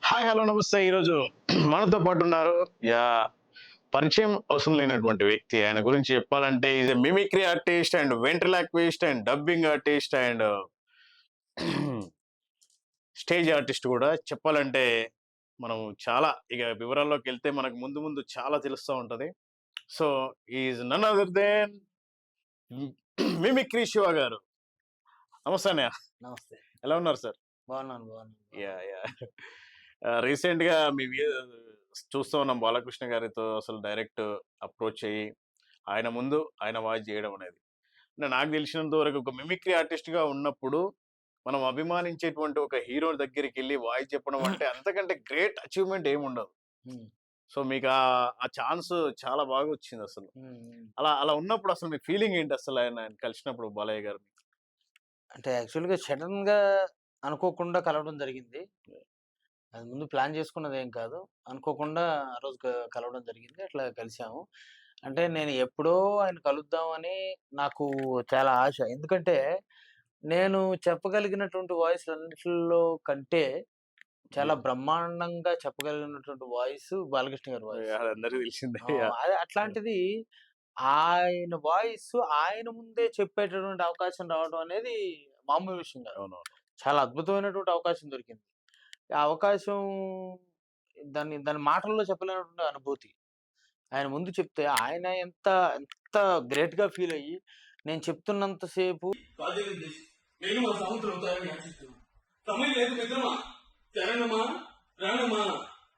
Hi hello నమస్తే. ఈరోజు మనతో పాటు ఉన్నారు. పరిచయం అవసరం లేనటువంటి వ్యక్తి. ఆయన గురించి చెప్పాలంటే is a mimicry artist and ventriloquist and dubbing artist and stage artist కూడా. చెప్పాలంటే మనం చాలా ఇక వివరాల్లోకి వెళ్తే మనకు ముందు ముందు చాలా తెలుస్తూ ఉంటది. So is none other than mimicry Shiva garu. నమస్తే అన్నయ్య. నమస్తే. ఎలా ఉన్నారు సార్? బాగున్నాను. యాహ్! రీసెంట్‌గా మీ చూస్తూ ఉన్నాం బాలకృష్ణ గారితో అసలు డైరెక్ట్ అప్రోచ్ అయ్యి, ఆయన ముందు ఆయన వాయిస్ జేయడం అనేది. అంటే నాకు తెలిసినంత వరకు ఒక మిమిక్రీ ఆర్టిస్ట్‌గా ఉన్నప్పుడు, మనం అభిమానించేటువంటి ఒక హీరో దగ్గరికెళ్లి వాయిస్ చెప్పడం అంటే అంతకంటే గ్రేట్ అచీవ్‌మెంట్ ఏముండదు. హ్మ్. సో మీకు ఆ ఛాన్స్ చాలా బాగా వచ్చిందసలు. హ్మ్. అలా అలా ఉన్నప్పుడు అసలు మీ ఫీలింగ్ ఏంటి అసలు ఆయన కలిసినప్పుడు బాలయ్య గారిని? అంటే యాక్చువల్‌గా సడెన్‌గా అనుకోకుండా కలవడం జరిగింది. అది ముందు ప్లాన్ చేసుకున్నదేం కాదు. అనుకోకుండా ఆ రోజు కలవడం జరిగింది. అట్లా కలిసాము. అంటే నేను ఎప్పుడో ఆయన కలుద్దామని నాకు చాలా ఆశ. ఎందుకంటే నేను చెప్పగలిగినటువంటి వాయిస్‌లన్నిటిలో కంటే చాలా యాహ్! బ్రహ్మాండంగా చెప్పగలిగినటువంటి వాయిస్ బాలకృష్ణ గారి వాయిస్. అది అందరికి తెలిసిందే. అదే యాహ్! అట్లాంటిది ఆయన వాయిస్ ఆయన ముందే చెప్పేటటువంటి అవకాశం రావడం అనేది మామూలు విషయం కాదు. అవునవును. చాలా అద్భుతమైనటువంటి అవకాశం దొరికింది. ఆ అవకాశం దాని మాటల్లో చెప్పలేనటువంటి అనుభూతి. ఆయన ముందు చెప్తే ఆయన ఎంత ఎంత గ్రేట్‌గా ఫీల్ అయ్యి నేను చెప్తున్నంత సేపు రాజేంద్ర దేశ్ నేను మా సముద్రం అవుతాయని ఆశిస్తున్నాను. సమయం లేదు మిత్రమా, శరణమా, ప్రాణమా,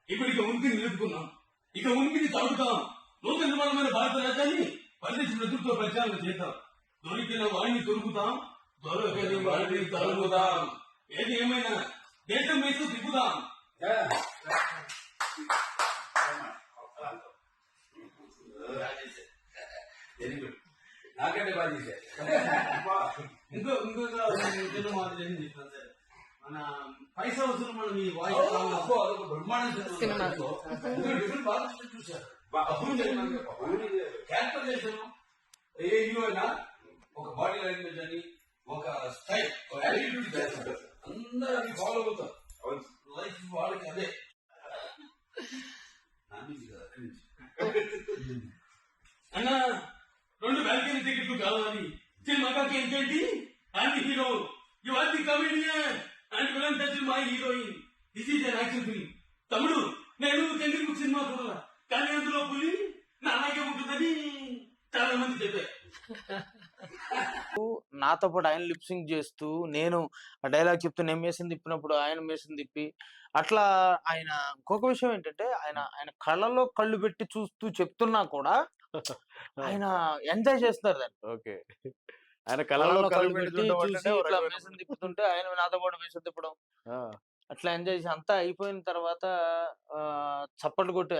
ఇప్పటిక ఉనికిని నిలుపుకున్నాం, ఇక ఉనికిని చాటుతాం. నూతన నిర్మాణమైన భారత రాజ్యాన్ని పరిదేశ ప్రజలతో పరిచాలన చేద్దాం. దొరికిన వాణ్ణి దొరుకుతాం, దొరకని వాణ్ణి తరుముదాం. ఏది ఏమైనా దేశం వేసు తిప్పుదాం. Very good. నాకంటే బాగా చేశారు. ఇంకొక చిన్న మాట ఏంటి సార్, మన పైసా వసూలు మనం ఈ వాయిస్ అదొక బ్రహ్మాండ సినిమా బాగా చూశారు. క్యారెక్టర్ చేశాను. ఏ హీరో అయినా ఒక బాడీ లాంగ్వేజ్ అని ఒక స్టైల్ ఒక యాటిట్యూడ్ చేస్తారు. అందరూ అది ఫాలో అవుతారు. లైఫ్ వాళ్ళకి అదే అన్నా. 2 బ్యాల్కనీ టికెట్లు కావాలి. సినిమాకి ఏంటంటి and hero you are the comedian and villain touch my heroine. This is an action film. తమ్ముడు నేను చంద్రముఖి సినిమా చూడాల, కానీ అందులో పులి నాలాగే ఉంటుందని చాలా మంది చెప్పారు. నాతో పాటు ఆయన లిప్ సింక్ చేస్తూ నేను ఆ డైలాగ్ చెప్తూ నేను మీసం తిప్పినప్పుడు ఆయన మీసం తిప్పి అట్లా ఆయన ఇంకొక విషయం ఏంటంటే ఆయన కళ్ళలో కళ్ళు పెట్టి చూస్తూ చెప్తున్నా కూడా ఆయన ఎంజాయ్ చేస్తున్నారు దాన్ని. ఓకే. ఆయన కళ్ళలో కళ్ళు పెట్టి పెట్టి చూడడం చూసి అంటేనే ఒక ఇట్లా రకమైన మీసం తిప్పుతుంటే ఆయన నాతో పాటు మీసం తిప్పడం ఆ! అట్లా ఎంజాయ్ చేసి అంతా అయిపోయిన తర్వాత చప్పట్లు కొట్టి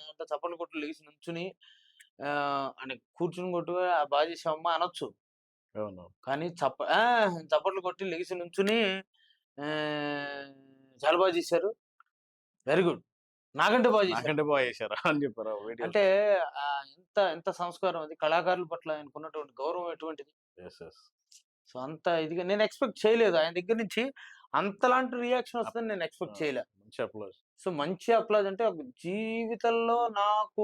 అంత చప్పట్లు కొట్టి లేచి నుంచుని అని కూర్చుని కొట్టు బాగా చేసావమ్మా అనొచ్చు. అవును. కానీ చప్పట్లు కొట్టి లెగిసి నుంచుని ఆహ్, చాలా బాగా చేశారు. Very good. నాకంటే బాగా చేశారు. నాకంటే బాగా చేశారా అని చెప్పారా వీడియోలో? అంటే ఎంత ఎంత సంస్కారం అది. కళాకారుల పట్ల ఆయనకున్నటువంటి గౌరవం ఎటువంటిది. యెస్. యెస్. సో, అంత ఇదిగా నేను ఎక్స్‌పెక్ట్ చేయలేదు. ఆయన దగ్గర నుంచి అంతలాంటి రియాక్షన్ వస్తదని నేను ఆ! ఎక్స్‌పెక్ట్ చేయలే. మంచి అప్లాజ్. సో, మంచి అప్లాజ్ అంటే ఒక జీవితంలో నాకు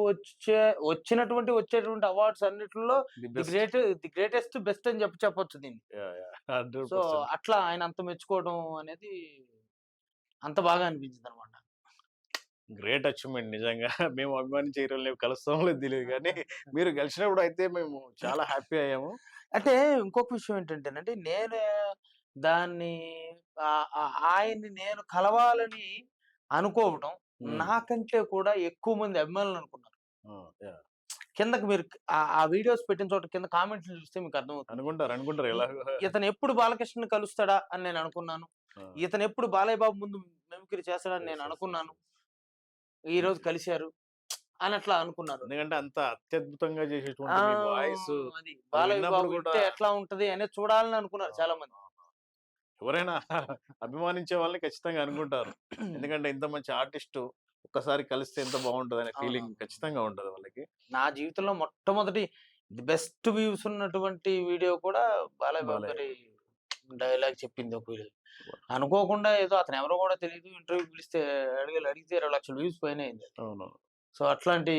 వచ్చేటువంటి అవార్డ్స్ అన్నిట్లో the best. The greatest, best అని చెప్పొచ్చు దీన్ని. యాహ్! సో, 100%. అట్లా ఆయన అంత మెచ్చుకోవడం అనేది అంత బాగా అనిపించిందనమాట. గ్రేట్ అచీవ్‌మెంట్ నిజంగా. మేము అభిమానించే హీరోలని కలుస్తామో లేదో తెలీదు గానీ, మీరు కలిసినప్పుడు అయితే మేము చాలా హ్యాపీ అయ్యాము. అంటే ఇంకొక విషయం ఏంటంటేనండి, నేను దాన్ని ఆయన్ని నేను కలవాలని అనుకోవటం, హ్మ్. నాకంటే కూడా ఎక్కువ మంది అభిమానులు అనుకున్నారు. ఆ! యాహ్! కిందకి మీరు ఆ వీడియోస్ పెట్టిన చోట కింద కామెంట్లు చూస్తే మీకు అర్థమవుతుంది. అనుకుంటారు ఇ ఎలాగో. ఇతను ఎప్పుడు బాలకృష్ణని కలుస్తాడా అని నేను అనుకున్నాను. ఆ! ఇతను ఎప్పుడు బాలయ్య బాబు ముందు మిమిక్రీ చేస్తాడని యెస్. నేను యెస్. యెస్. అనుకున్నాను. ఈరోజు కలిసారు అని అట్లా అనుకున్నారు. ఎందుకంటే అంత అత్యద్భుతంగా చేసేటువంటి ఆ! మీ వాయిస్ అది అది బాలయ్య విన్నప్పుడు బాబు కూడా వింటే ఎట్లా ఉంటది అనేది చూడాలని అనుకున్నారు ఆ! చాలా మంది. ఆ! ఎవరైనా అభిమానించే వాళ్ళని ఖచ్చితంగా అనుకుంటారు. ఎందుకంటే ఇంత మంచి ఆర్టిస్టు ఒక్కసారి కలిస్తే ఎంత బావుంటదనే ఫీలింగ్ అవునవును. ఖచ్చితంగా ఉంటది వాళ్ళకి. నా జీవితంలో మొట్టమొదటి ది బెస్ట్ వ్యూస్ ఉన్నటువంటి వీడియో కూడా బాలయ్య బాబు బాలయ్య గారి డైలాగ్ చెప్పింది ఒక వీడియో. అనుకోకుండా ఏదో అతను ఎవరో కూడా తెలీదు. ఇంటర్వ్యూకి పిలిస్తే అడిగితే 20,00,000 వ్యూస్ పైనే అయింది. అవును. సో, అట్లాంటి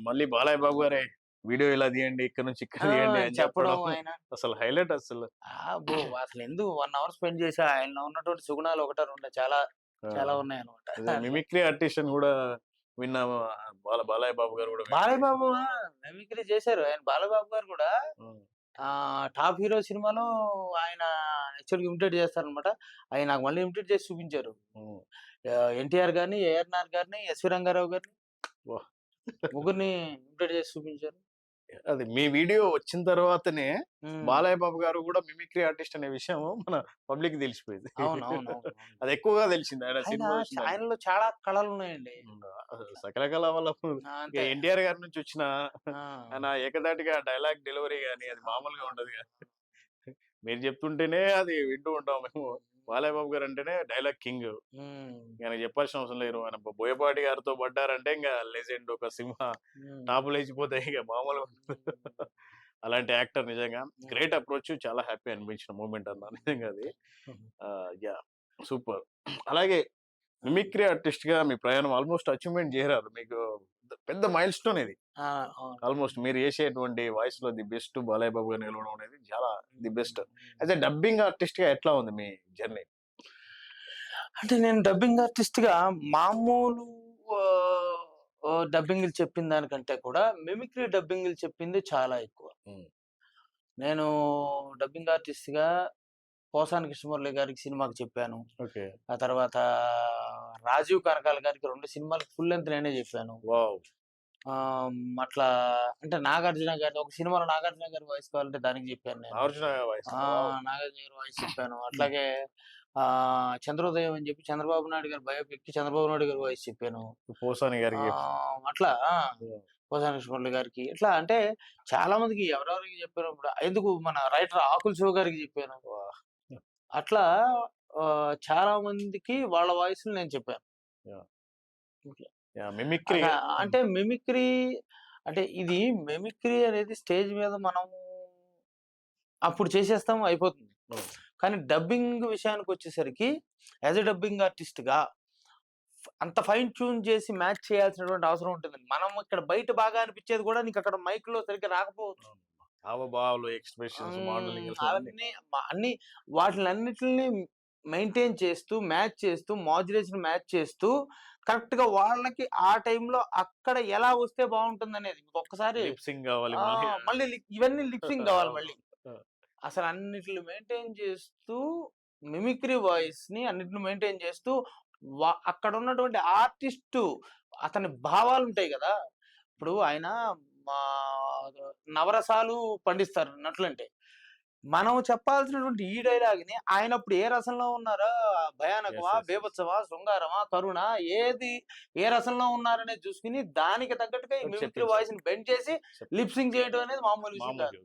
మళ్ళీ బాలయ్య బాబు గారే వీడియో ఇలా తీయండి, ఇక్కడ నుంచి ఇక్కడ ఆ! తీయండి అని చెప్పడం చెప్పడం ఆయన. అసలు హైలైట్ అసలు. అబ్బో! అసలెందుకు 1 అవర్ స్పెండ్ చేసి ఆయనలో ఉన్నటువంటి సుగుణాలు ఒకటా రెండా చాలా ఆ! చాలా ఉన్నాయన్నమాట. మిమిక్రీ ఆర్టిస్ట్ అని కూడా విన్నాము. బాలయ్య బాబు గారు కూడా బాలయ్య బాబు మిమిక్రీ చేశారు. ఆయన బాలయ్య బాబు గారు కూడా ఉమ్, టాప్ హీరో సినిమాలో ఆయన యాక్చువల్‌గా ఇమిటేట్ చేస్తారనమాట. అయి నాకు మళ్ళీ ఇమిటేట్ చేసి చూపించారు. ఉమ్. ఎన్టీఆర్ గారిని, ఏఆర్‌ఆర్ గారిని, ఎస్‌వి రంగారావు గారిని వా. ముగ్గురిని ఇమిటేట్ చేసి చూపించారు. అది మీ వీడియో వచ్చిన తర్వాతనే హ్మ్. బాలయ్య బాబు గారు కూడా మిమిక్రీ ఆర్టిస్ట్ అనే విషయం మన పబ్లిక్ తెలిసిపోయింది. అవునవునవును. అది ఎక్కువగా తెలిసింది ఆయన ఆయన సినిమా చూసినాక. ఆయనలో చాలా కళలున్నాయండి. సకల కళ వల్ల అంతే. ఎన్టీఆర్ గారి నుంచి వచ్చిన ఆ! ఆయన ఏకధాటిగా డైలాగ్ డెలివరీ గానీ అది మామూలుగా ఉండదు కదా. మీరు చెప్తుంటేనే అది వింటూ ఉంటాం మేము. బాలయ్య బాబు గారు అంటేనే డైలాగ్ కింగ్. హ్మ్. ఆయన చెప్పాల్సిన అవసరం లేదు. ఆయన బోయపాటి గారితో పడ్డారంటే ఇంకా లెజెండ్, ఒక సింహ హ్మ్. టాపు లేచిపోతాయి ఇక మామూలుగా ఉండదు. అలాంటి యాక్టర్ నిజంగా గ్రేట్ అప్రోచ్. చాలా హ్యాపీ అనిపించిన మూమెంట్ అన్న నిజంగా అది. Yeah super. అలాగే మిమిక్రీ ఆర్టిస్ట్ గా మీ ప్రయాణం ఆల్మోస్ట్ అచీవ్మెంట్ చేరారు. మీకు పెద్ద మైల్ స్టోన్ ఇది. ఆ! అవును. ఆల్మోస్ట్ మీరు చేసేటువంటి వాయిస్ లో ది బెస్ట్ బాలయ్య బాబు గారు నిలవడం అనేది చాలా the best. As a dubbing artist గా ఎట్లా ఉంది మీ జర్నీ? అంటే నేను డబ్బింగ్ ఆర్టిస్ట్‌గా మామూలు డబ్బింగ్‌లు చెప్పిన దానికంటే కూడా మిమిక్రీ డబ్బింగ్‌లు చెప్పింది చాలా ఎక్కువ. నేను డబ్బింగ్ ఆర్టిస్ట్‌గా పోసాని కృష్ణమురళి గారికి సినిమాకి చెప్పాను. ఓకే. ఆ తర్వాత రాజీవ్ కనకాల గారికి 2 సినిమాలకి ఫుల్ లెంగ్త్ నేనే చెప్పాను. వావ్. అట్లా అంటే నాగార్జున గారి ఒక సినిమాలో నాగార్జున గారి వాయిస్ కావాలంటే దానికి చెప్పాను నేను. నాగార్జున వాయిస్. నాగార్జున గారి వాయిస్ చెప్పాను. అట్లాగే చంద్రోదయం అని చెప్పి చంద్రబాబు నాయుడు గారి బయోపిక్‌కి చంద్రబాబు నాయుడు గారి వాయిస్ చెప్పాను. పోసాని గారికి. అట్లా పోసాని కృష్ణమురళి గారికి. ఇట్లా అంటే చాలా మందికి ఎవరెవరికి చెప్పాను. ఇప్పుడు ఎందుకు మన రైటర్ ఆకుల శివ గారికి చెప్పాను. అట్లా చాలా మందికి వాళ్ళ వాయిస్‌లు నేను చెప్పాను. మిమిక్రీ అంటే మిమిక్రీ అంటే ఇది మిమిక్రీ అనేది స్టేజ్ మీద మనము అప్పుడు చేసేస్తాం అయిపోతుంది. కానీ డబ్బింగ్ విషయానికొచ్చేసరికి యాజ్ ఎ డబ్బింగ్ ఆర్టిస్ట్‌గా అంత ఫైన్ ట్యూన్ చేసి మ్యాచ్ చేయాల్సినటువంటి అవసరం ఉంటుంది. మనం ఇక్కడ బయట బాగా అనిపించేది కూడా నీకు అక్కడ మైక్‌లో సరిగ్గా రాకపోవచ్చు. హావభావాలు, ఎక్స్‌ప్రెషన్స్, మోడలింగ్ అవన్నీ అన్ని వాటిలన్నిటిని మెయింటైన్ చేస్తూ, మ్యాచ్ చేస్తూ, మాడ్యులేషన్ మ్యాచ్ చేస్తూ కరెక్ట్‌గా వాళ్ళకి ఆ టైంలో అక్కడ ఎలా వస్తే బావుంటుందనేది. ఒక్కసారి లిప్ సింక్ కావాలి మళ్ళీ ఇవన్నీ లిప్ సింక్ కావాలి మళ్ళీ. ఆ. అసలు అన్నిటిని మెయింటైన్ చేస్తూ మిమిక్రీ వాయిస్‌ని అన్నిటిని మెయింటైన్ చేస్తూ అక్కడ ఉన్నటువంటి ఆర్టిస్టు అతని భావాలుంటాయి గదా! ఇప్పుడు ఆయన మా నవరసాలు పండిస్తారు నటులంటే. మనం చెప్పాల్సినటువంటి ఈ డైలాగ్‌ని ఆయన అప్పుడు ఏ రసంలో ఉన్నారో భయానకమా, యెస్. బీభత్సమా, శృంగారమా, కరుణ ఏది ఏ రసంలో ఉన్నారనేది చూసుకొని దానికి తగ్గట్టుగా ఈ మిమిక్రీ చెప్పించారు. వాయిస్‌ని బెండ్ చేసి లిప్ సింక్ చేయడం అనేది మామూలు విషయం కాదు.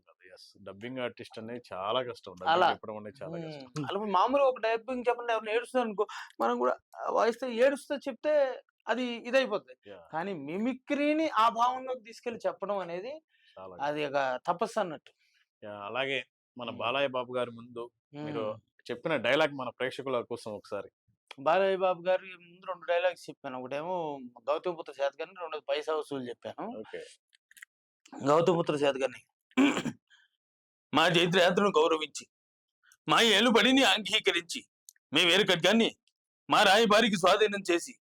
డబ్బింగ్ ఆర్టిస్ట్ అనేది చాలా కష్టం. అలా. డబ్బింగ్ చెప్పడం అనేది చాలా కష్టం. అలా మామూలుగా ఒక డబ్బింగ్ చెప్పండి ఎవరైనా ఏడుస్తున్నారనుకో, మనం కూడా వాయిస్‌తో ఏడుస్తూ చెప్తే అది ఇదైపోద్ది. Yeah, కానీ మిమిక్రీని ఆ భావంలోకి తీసుకెళ్ళి చెప్పడం అనేది చాలా అది ఒక తపస్సు అన్నట్టు. అలాగే మన బాలయ్య బాబు గారి ముందు మీరు హ్మ్. చెప్పిన డైలాగ్ మన ప్రేక్షకుల కోసం ఒకసారి. బాలయ్య బాబు గారి ముందు 2 డైలాగ్స్ చెప్పాను. ఒకటేమో గౌతమిపుత్ర శాతకర్ణి, రెండోది పైసా వసూలు చెప్పాను. ఓకే. గౌతమిపుత్ర శాతకర్ణి మా జైత్రయాత్రను గౌరవించి, మా ఏలుబడిని అంగీకరించి, మీ వేరు ఖడ్గాన్ని మా రాయబారికి స్వాధీనం చేసి,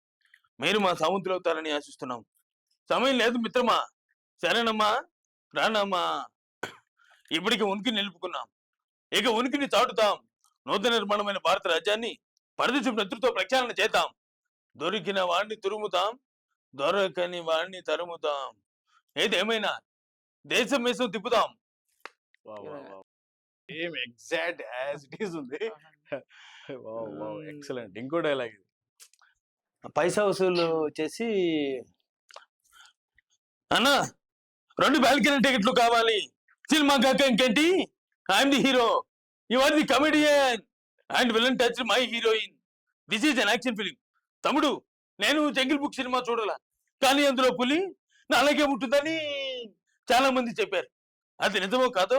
మీరు మా సామంతులవుతారని ఆశిస్తున్నాం. సమయం లేదు మిత్రమా, సరేనమ్మా, రానమ్మా. ఇప్పటికి ఉనికి నిలుపుకున్నాం, ఇక ఉనికిని చాటుతాం. నూతన నిర్మాణమైన భారత రాజ్యాన్ని పరదేశపు నెతృత్వ ప్రక్షాళన చేద్దాం. దొరికిన వాడిని తురుముతాం, దొరకని వాడిని తరుముతాం. ఏదేమైనా దేశం వేసం తిప్పుతాం. Same exact as it is ఉంది. ఎక్సలెంట్. ఇంకో డైలాగ్ ఇది. పైసా వసూలు చేసి అన్నా 2 బాల్కనీ టికెట్లు కావాలి. సినిమా కాక ఇంకేంటి? I'm the hero, you are the comedian and villain touch my heroine. This is an action film. తమ్ముడు, నేను జంగిల్ బుక్ సినిమా చూడాల, కానీ అందులో పులి అలాగే ఉంటుందని చాలా మంది చెప్పారు. అది నిజమో కాదో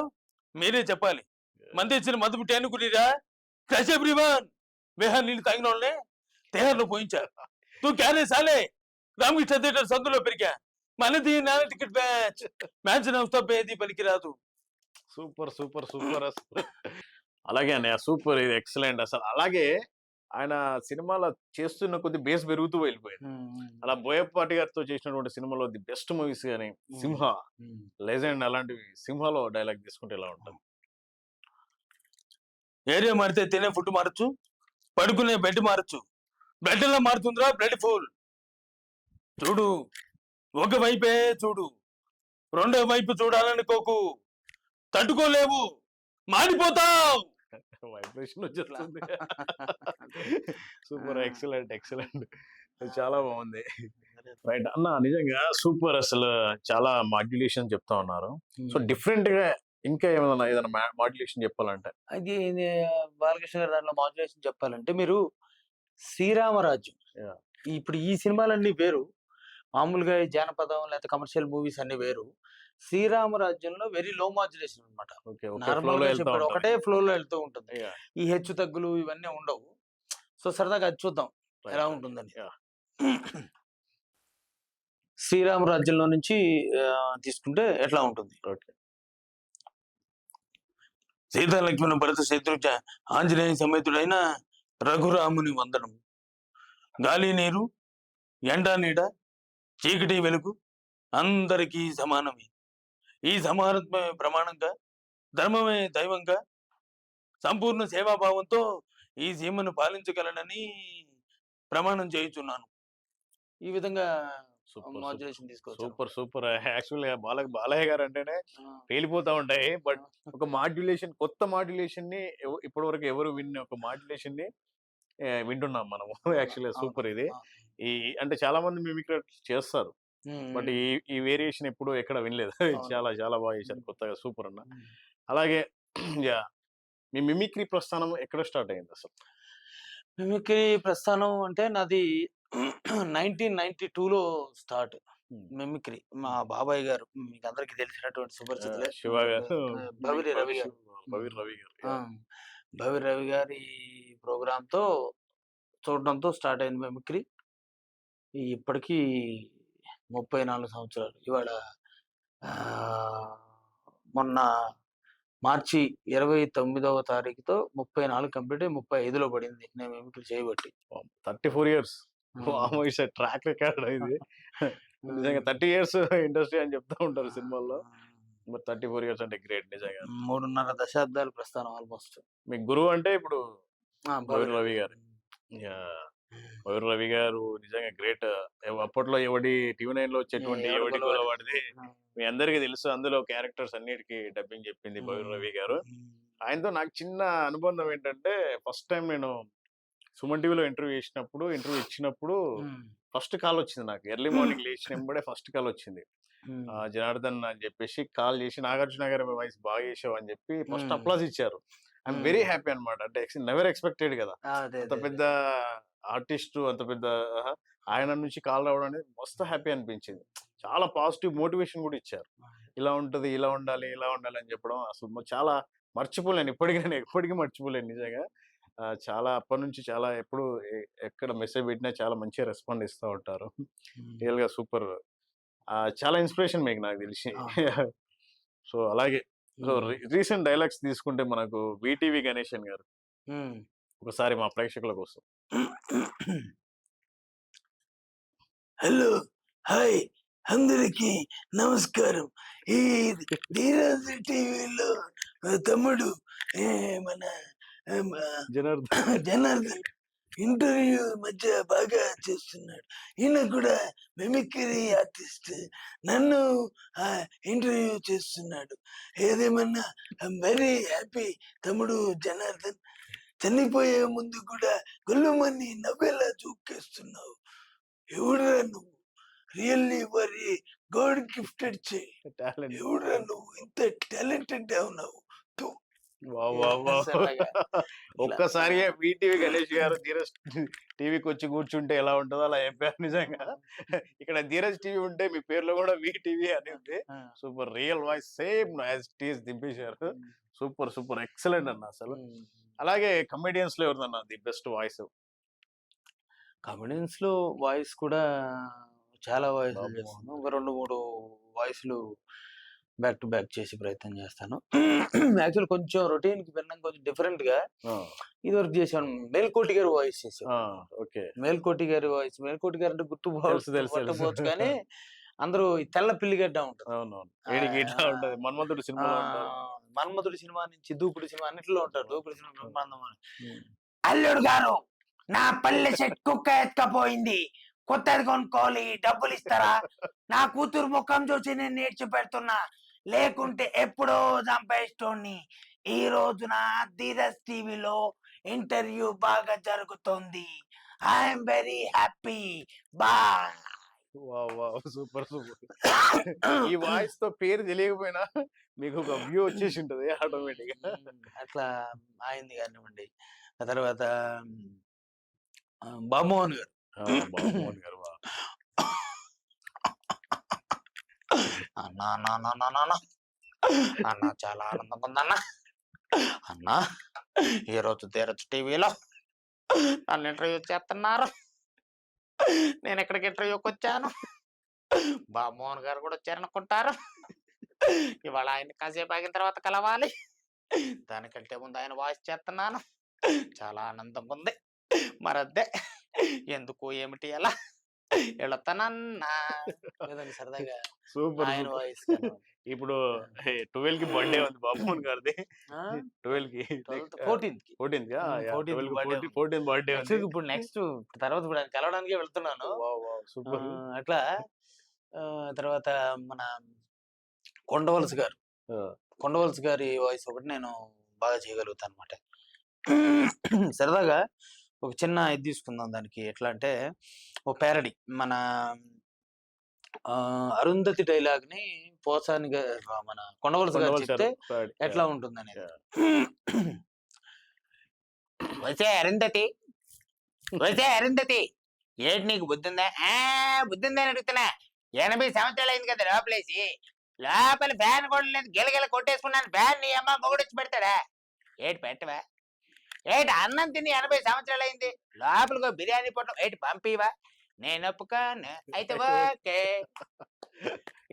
మీరే చెప్పాలి. మంది ఇచ్చిన మందు పుట్టి అనుకునిరా कैसे एवरीवन మేహర్ నీళ్ళు తాగిన వాళ్ళని తేహర్లో పోయించారు నువ్వు క్యారే సాలే రామకృష్ణ థియేటర్ సందులో పెరిగా మనది నాన్న టికెట్ మ్యాచ్ మ్యాచ్ నవ్వుతా ఏది పలికిరాదు. సూపర్ సూపర్ సూపర్ అసలు. అలాగే అన్నయ్య సూపర్, ఇది ఎక్సలెంట్ అసలు. అలాగే ఆయన సినిమాలో చేస్తున్న కొద్ది బేస్ పెరుగుతూ వెళ్ళిపోయింది. అలా బోయపాటి గారితో చేసినటువంటి సినిమాలో ది బెస్ట్ మూవీస్ కానీ సింహ, లెజెండ్, అలాంటివి సింహలో డైలాగ్ తీసుకుంటే ఎలా ఉంటుంది? ఏరియా మారితే తినే ఫుడ్ మారచ్చు, పడుకునే బెడ్ మారచ్చు, బెడ్ ఎలా మారుతుందిరా బ్లడ్ ఫుల్. చూడు ఒక వైపే చూడు, రెండో వైపు చూడాలనుకోకు, తట్టుకోలేవు, మాడిపోతావు. వైబ్రేషన్ వచ్చేస్తుంది. సూపర్, ఎక్సలెంట్ ఎక్సలెంట్, చాలా బాగుంది. రైట్ అన్న, నిజంగా సూపర్ అసలు. చాలా మాడ్యులేషన్ చెప్తా ఉన్నారు. సో డిఫరెంట్ గా ఇంకా ఏదైనా మాడ్యులేషన్ చెప్పాలంటే? అది బాలకృష్ణ గారి దాంట్లో మాడ్యులేషన్ చెప్పాలంటే మీరు శ్రీరామరాజ్యం, Yeah. ఇప్పుడు ఈ సినిమాలన్నీ వేరు, మామూలుగా ఈ జానపదం లేదా కమర్షియల్ మూవీస్ అన్ని వేరు. శ్రీరామరాజ్యంలో వెరీ లో మాడ్యులేషన్ అనమాట. ఓకే, నార్మల్ గా చెప్పాడు ఒకటే ఫ్లో లో వెళ్తూ ఉంటుంది, Yeah. ఈ హెచ్చు తగ్గులు ఇవన్నీ ఉండవు. సో సరదాగా అది చూద్దాం ఎలా ఉంటుందని. Yeah. శ్రీరామరాజ్యంలో నుంచి తీసుకుంటే ఎట్లా ఉంటుంది? ఓకే. సీతా లక్ష్మణ భరత శత్రుఘ్న ఆంజనేయ సమేతుడైన రఘురాముని వందనం. గాలి నీరు, ఎండ నీడ, చీకటి వెలుగు అందరికీ సమానమే. ఈ సమానత్వమే ప్రమాణంగా, ధర్మమే దైవంగా, సంపూర్ణ సేవాభావంతో ఈ సీమను పాలించగలనని ప్రమాణం చేయుచున్నాను. ఈ విధంగా మాడ్యులేషన్ తీసుకోవచ్చు. Super super. యాక్చువల్ గా బాలయ్య గారు అంటేనే పేలిపోతా ఉంటాయి. బట్ ఒక మాడ్యులేషన్, కొత్త మాడ్యులేషన్ ని ఇప్పటి వరకు ఎవరు విన్న ఒక మాడ్యులేషన్ ని వింటున్నాం మనము. యాక్చువల్గా సూపర్ ఇది. ఈ అంటే చాలా మంది మిమిక్రీ చేస్తారు, బట్ ఈ వేరియేషన్ ఎప్పుడు ఎక్కడ వినలేదు. చాలా చాలా బాగా చేశారు కొత్తగా, సూపర్ అన్న. అలాగే మీ మిమిక్రీ ప్రస్థానం ఎక్కడ స్టార్ట్ అయింది అసలు? మిమిక్రీ ప్రస్థానం అంటే నాది 1992లో స్టార్ట్ మిమిక్రీ. మా బాబాయ్ గారు, మీకు అందరికి తెలిసినటువంటి సుపరిచితులే, శివ గారు, భవిరి రవి గారు. భవిరి రవి గారి ప్రోగ్రామ్ తో చూడడంతో స్టార్ట్ అయింది మిమిక్రీ. ఇప్పటికీ 34 సంవత్సరాలు. ఇవాళ మొన్న మార్చి 29వ తారీఖుతో 34 కంప్లీట్ అయ్యి 35లో పడింది నేను మిమిక్రీ చేయబట్టి. 34 years ట్రాక్ రికార్డ్ ఇది. నిజంగా 30 years ఇండస్ట్రీ అని చెప్తా ఉంటారు సినిమాల్లో, మరి 34 years అంటే గ్రేట్ నిజంగా. 3.5 దశాబ్దాల ప్రస్థానం ఆల్మోస్ట్. మీ గురువు అంటే ఇప్పుడు భవిరి రవి గారు. భవిరి రవి గారు నిజంగా గ్రేట్. అప్పట్లో ఎవడి TV9 లో వచ్చేటువంటి ఎవడి వాడిది మీ అందరికీ తెలుసు. అందులో క్యారెక్టర్స్ అన్నిటికీ డబ్బింగ్ చెప్పింది భవిరి రవి గారు. ఆయనతో నాకు చిన్న అనుబంధం ఏంటంటే, ఫస్ట్ టైం నేను సుమన్ టీవీలో ఇంటర్వ్యూ ఇచ్చినప్పుడు ఫస్ట్ కాల్ వచ్చింది నాకు. ఎర్లీ మార్నింగ్ లేచినప్పుడే ఫస్ట్ కాల్ వచ్చింది. జనార్దన్ అని చెప్పేసి కాల్ చేసి, నాగార్జున గారి వాయిస్ బాగా చేసావు అని చెప్పి ఫస్ట్ అప్లాజ్ ఇచ్చారు. ఐఎమ్ వెరీ హ్యాపీ అనమాట. అంటే నెవర్ ఎక్స్పెక్టెడ్ కదా, అంత పెద్ద ఆర్టిస్ట్, అంత పెద్ద ఆయన నుంచి కాల్ రావడం అనేది మస్తు హ్యాపీ అనిపించింది. చాలా పాజిటివ్ మోటివేషన్ కూడా ఇచ్చారు. ఇలా ఉంటది, ఇలా ఉండాలి, ఇలా ఉండాలి అని చెప్పడం అసలు చాలా మర్చిపోలేను. నేను ఎప్పటికీ మర్చిపోలేను నిజంగా. చాలా అప్పటి నుంచి చాలా ఎప్పుడు ఎక్కడ మెసేజ్ పెట్టినా చాలా మంచిగా రెస్పాండ్ ఇస్తూ ఉంటారు. రియల్ గా సూపర్. చాలా ఇన్స్పిరేషన్ మీకు, నాకు తెలిసి. సో అలాగే సో రీసెంట్ డైలాగ్స్ తీసుకుంటే మనకు VTV గణేశన్ గారు ఒకసారి మా ప్రేక్షకుల కోసం. హలో, హాయ్, అందరికి నమస్కారం. ఈ ధీరాజ్ టీవీలో తమ్ముడు మన జనార్దన్ ఇంటర్వ్యూ మధ్య బాగా చేస్తున్నాడు. ఈయన కూడా మిమిక్రీ ఆర్టిస్ట్, నన్ను ఇంటర్వ్యూ చేస్తున్నాడు. ఏదేమన్నా ఐఎమ్ వెరీ హ్యాపీ తమ్ముడు జనార్దన్. చనిపోయే ముందు కూడా గొల్లమని నవ్వేలా చూకేస్తున్నావు. ఎవడురా నువ్వు? Really worry God gifted talent. ఎవడురా నువ్వు? ఇంత టాలెంటెడ్ ఉన్నావు. ఒక్కసారి VTV గణేష్ గారు ధీరజ్ టీవీకి వచ్చి కూర్చుంటే ఎలా ఉంటుందో అలా చెప్పారు నిజంగా. ఇక్కడ ధీరజ్ టీవీ ఉంటే మీ పేర్లో కూడా VTV అని ఉంది. Super, real voice same as టీస్ దింపేశారు. సూపర్ సూపర్ ఎక్సలెంట్ అన్న అసలు. అలాగే కమెడియన్స్ లో ఎవరిదన్నా ది బెస్ట్ వాయిస్? కమెడియన్స్ లో వాయిస్ కూడా చాలా వాయిస్లు బాబు చేస్తాను. ఒక 2, 3 వాయిస్లు బ్యాక్ టు బ్యాక్ చేసి ప్రయత్నం చేస్తాను. యాక్చువల్ కొంచెం రొటీన్ కి భిన్నంగా కొంచెం డిఫరెంట్ గా ఇది వరకు చేశాను. మేల్కోటి గారి వాయిస్ చేశాను. ఓకే. మేల్కోటి గారి వాయిస్, మేల్కోటి గారు అంటే తెలుసు తెలుసు తెలుసు. పట్టపోవచ్చు కానీ అందరూ ఈ తెల్ల పిల్లిగడ్డ ఉంటుంది. అవునవును. ఏడికి ఇట్లా ఉంటది. మన్మధుడు సినిమాలో ఉంటారు. మన్మధుడి సినిమా నుంచి దూకుడు సినిమా అన్నిట్లో ఉంటారు. దూకుడు సినిమా బ్రహ్మాండం. ఉమ్. అల్లుడు గారు, నా పల్లె చెట్ కుక్క ఎత్తుకపోయింది, కొత్తది కొనుక్కోవాలి, డబ్బులు ఇస్తారా? నా కూతురు ముఖం చూసి నేను నేర్చి పెడుతున్నా, లేకుంటే ఎప్పుడో చంపేస్తోని. ఈ రోజున ధీరజ్ టీవీలో ఇంటర్వ్యూ బాగా జరుగుతోంది. I'm very happy. Bye. Wow wow super super. ఈ వాయిస్ తో పేరు తెలియకపోయినా మీకు ఒక వ్యూ వచ్చేసి ఉంటది ఆటోమేటిక్ గా. అట్లా అయింది కానివ్వండి. ఆ తర్వాత బాబుమోహన్ గారు. బాబుమోహన్ గారు. అన్నా అన్నా అన్నా అన్నా అన్నా అన్నా చాలా ఆనందంగా ఉందన్నా. అన్నా ఈరోజు ధీరజ్ టీవీలో నన్ను ఇంటర్వ్యూ చేస్తున్నారు. నేను ఎక్కడికి ఇంటర్వ్యూకి వచ్చాను, బాబుమోహన్ గారు కూడా వచ్చారనుకుంటారు. ఇవాళ ఆయన కాసేపు ఆగిన తర్వాత కలవాలి. దానికంటే ముందు ఆయన వాయిస్ చేస్తున్నాను. చాలా ఆనందంగా ఉంది. మరద్దే ఎందుకు ఏమిటి ఎలా వెళతానన్నా సరదాగా సూపర్ ఆయన సూపర్. వాయిస్. ఇప్పుడు 12 కి బర్త్డే ఉంది బాబుమోహన్ గారిది. 12 కి 14th కి 14 కి 14th birthday ఉంది. 14 బర్త్డే ఉంది. Actually ఇప్పుడు నెక్స్ట్ తర్వాత ఇప్పుడు ఆయన కలవడానికే వెళ్తున్నాను. Wow wow super. అట్లా తర్వాత మన కొండవలసి గారు, కొండవలసి గారి వాయిస్ ఒకటి నేను బాగా చేయగలుగుతాను అనమాట. సరదాగా ఒక చిన్న ఇది తీసుకుందాం దానికి. ఎట్లా అంటే ఒక ప్యారడీ మన అరుంధతి డైలాగ్ ని పోసాని మన కొండవలసి గారు చెప్తే ఎట్లా ఉంటుంది అనేది. వచ్చే అరుంధతి, వచ్చే అరుంధతి, ఏంటి నీకు బుద్ధి ఉందా? బుద్ధి ఉందా అని అడుగుతున్నా. 80 సంవత్సరాలు అయింది కదా లోపలేసి, లోపల ఫ్యాన్ కూడా లేదు, గిలగిల కొట్టేసుకున్నాను. ఫ్యాన్ నీ అమ్మ మొగుడు వచ్చి పెడతాడా? ఏటి పెట్టవా? ఏటి అన్నం తిని 80 సంవత్సరాలు అయింది, లోపలికి బిర్యానీ పొట్లం ఏటి పంపివా? నేను ఒప్పుకోను, అయితే ఓకే.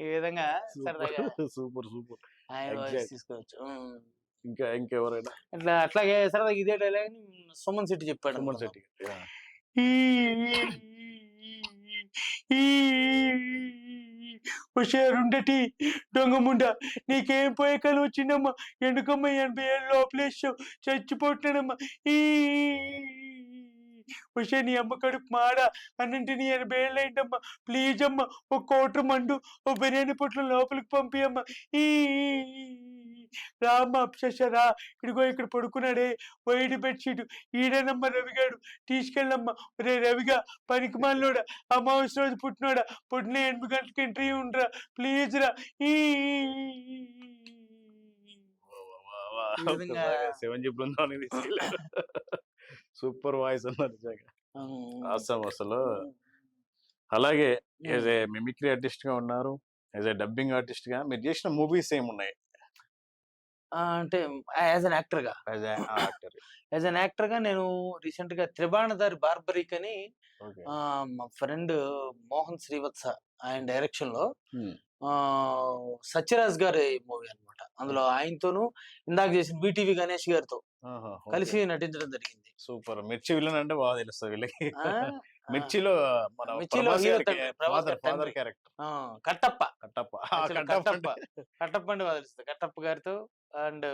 ఈ విధంగా సరదాగా సూపర్ సూపర్. ఆయన వాయిస్ తీసుకోవచ్చు. ఇంకా ఇంకెవరైనా అట్లాగే సరదాగా ఇదే డైలాగ్ సుమన్ శెట్టి చెప్పాడు. సుమన్ శెట్టి. హుషారుండటి దొంగముండ, నీకేం పోయే కాలం వచ్చిందమ్మా? ఎందుకమ్మా 80 ఏళ్ళు లోపలేసావు? చచ్చిపోతున్నానమ్మా. హుషా నీ అమ్మ కడుపు మాడ అన్నంటే నీ 80 ఏళ్ళు అయిందమ్మా. ప్లీజ్ అమ్మా, ఒక కోటర్ మండు, ఓ బిర్యానీ పొట్లు లోపలికి పంపియమ్మా. రామ్మా అప్సరా, ఇదిగో ఇక్కడ పడుకున్నాడే వైట్ బెడ్షీట్, ఈడేనమ్మా రవిగాడు, తీసుకెళ్ళమ్మా. రే రవిగా, పనికి మాలోడా, అమావాస్య రోజు పుట్టినోడా, పొద్దున 8 గంటలకు ఇంటర్వ్యూ ఉండరా, ప్లీజ్ రా. శివంజీ బృందాన్ని తీసుకెళ్ళారు. సూపర్ వాయిస్ అన్నారు అసలు అసలు. అలాగే యాజ్ ఏ మిమిక్రీ ఆర్టిస్ట్ గా ఉన్నారు, యాజ్ ఏ డబ్బింగ్ ఆర్టిస్ట్ గా మీరు చేసిన మూవీస్ ఏమున్నాయి? అంటే యాజ్ అన్ యాక్టర్ గా, యాజ్ అన్ యాక్టర్ గా నేను రీసెంట్ గా త్రిబాణదారి బార్బరిక్ అని మా ఫ్రెండ్ మోహన్ శ్రీవత్స ఆయన డైరెక్షన్ లో సత్యరాజ్ గారి మూవీ అన్నమాట. అందులో ఆయనతోనూ ఇందాక చేసిన బీటీవీ గణేష్ గారితో కలిసి నటించడం జరిగింది. సూపర్. మిర్చి విలన్ అంటే బాగా తెలుస్తుంది వీళ్ళకి. మిర్చిలో మిర్చిలో ఫాదర్ క్యారెక్టర్ కట్టప్ప. కట్టప్ప కట్టప్ప అంటే బాగా తెలుస్తుంది. కట్టప్ప గారితో అండ్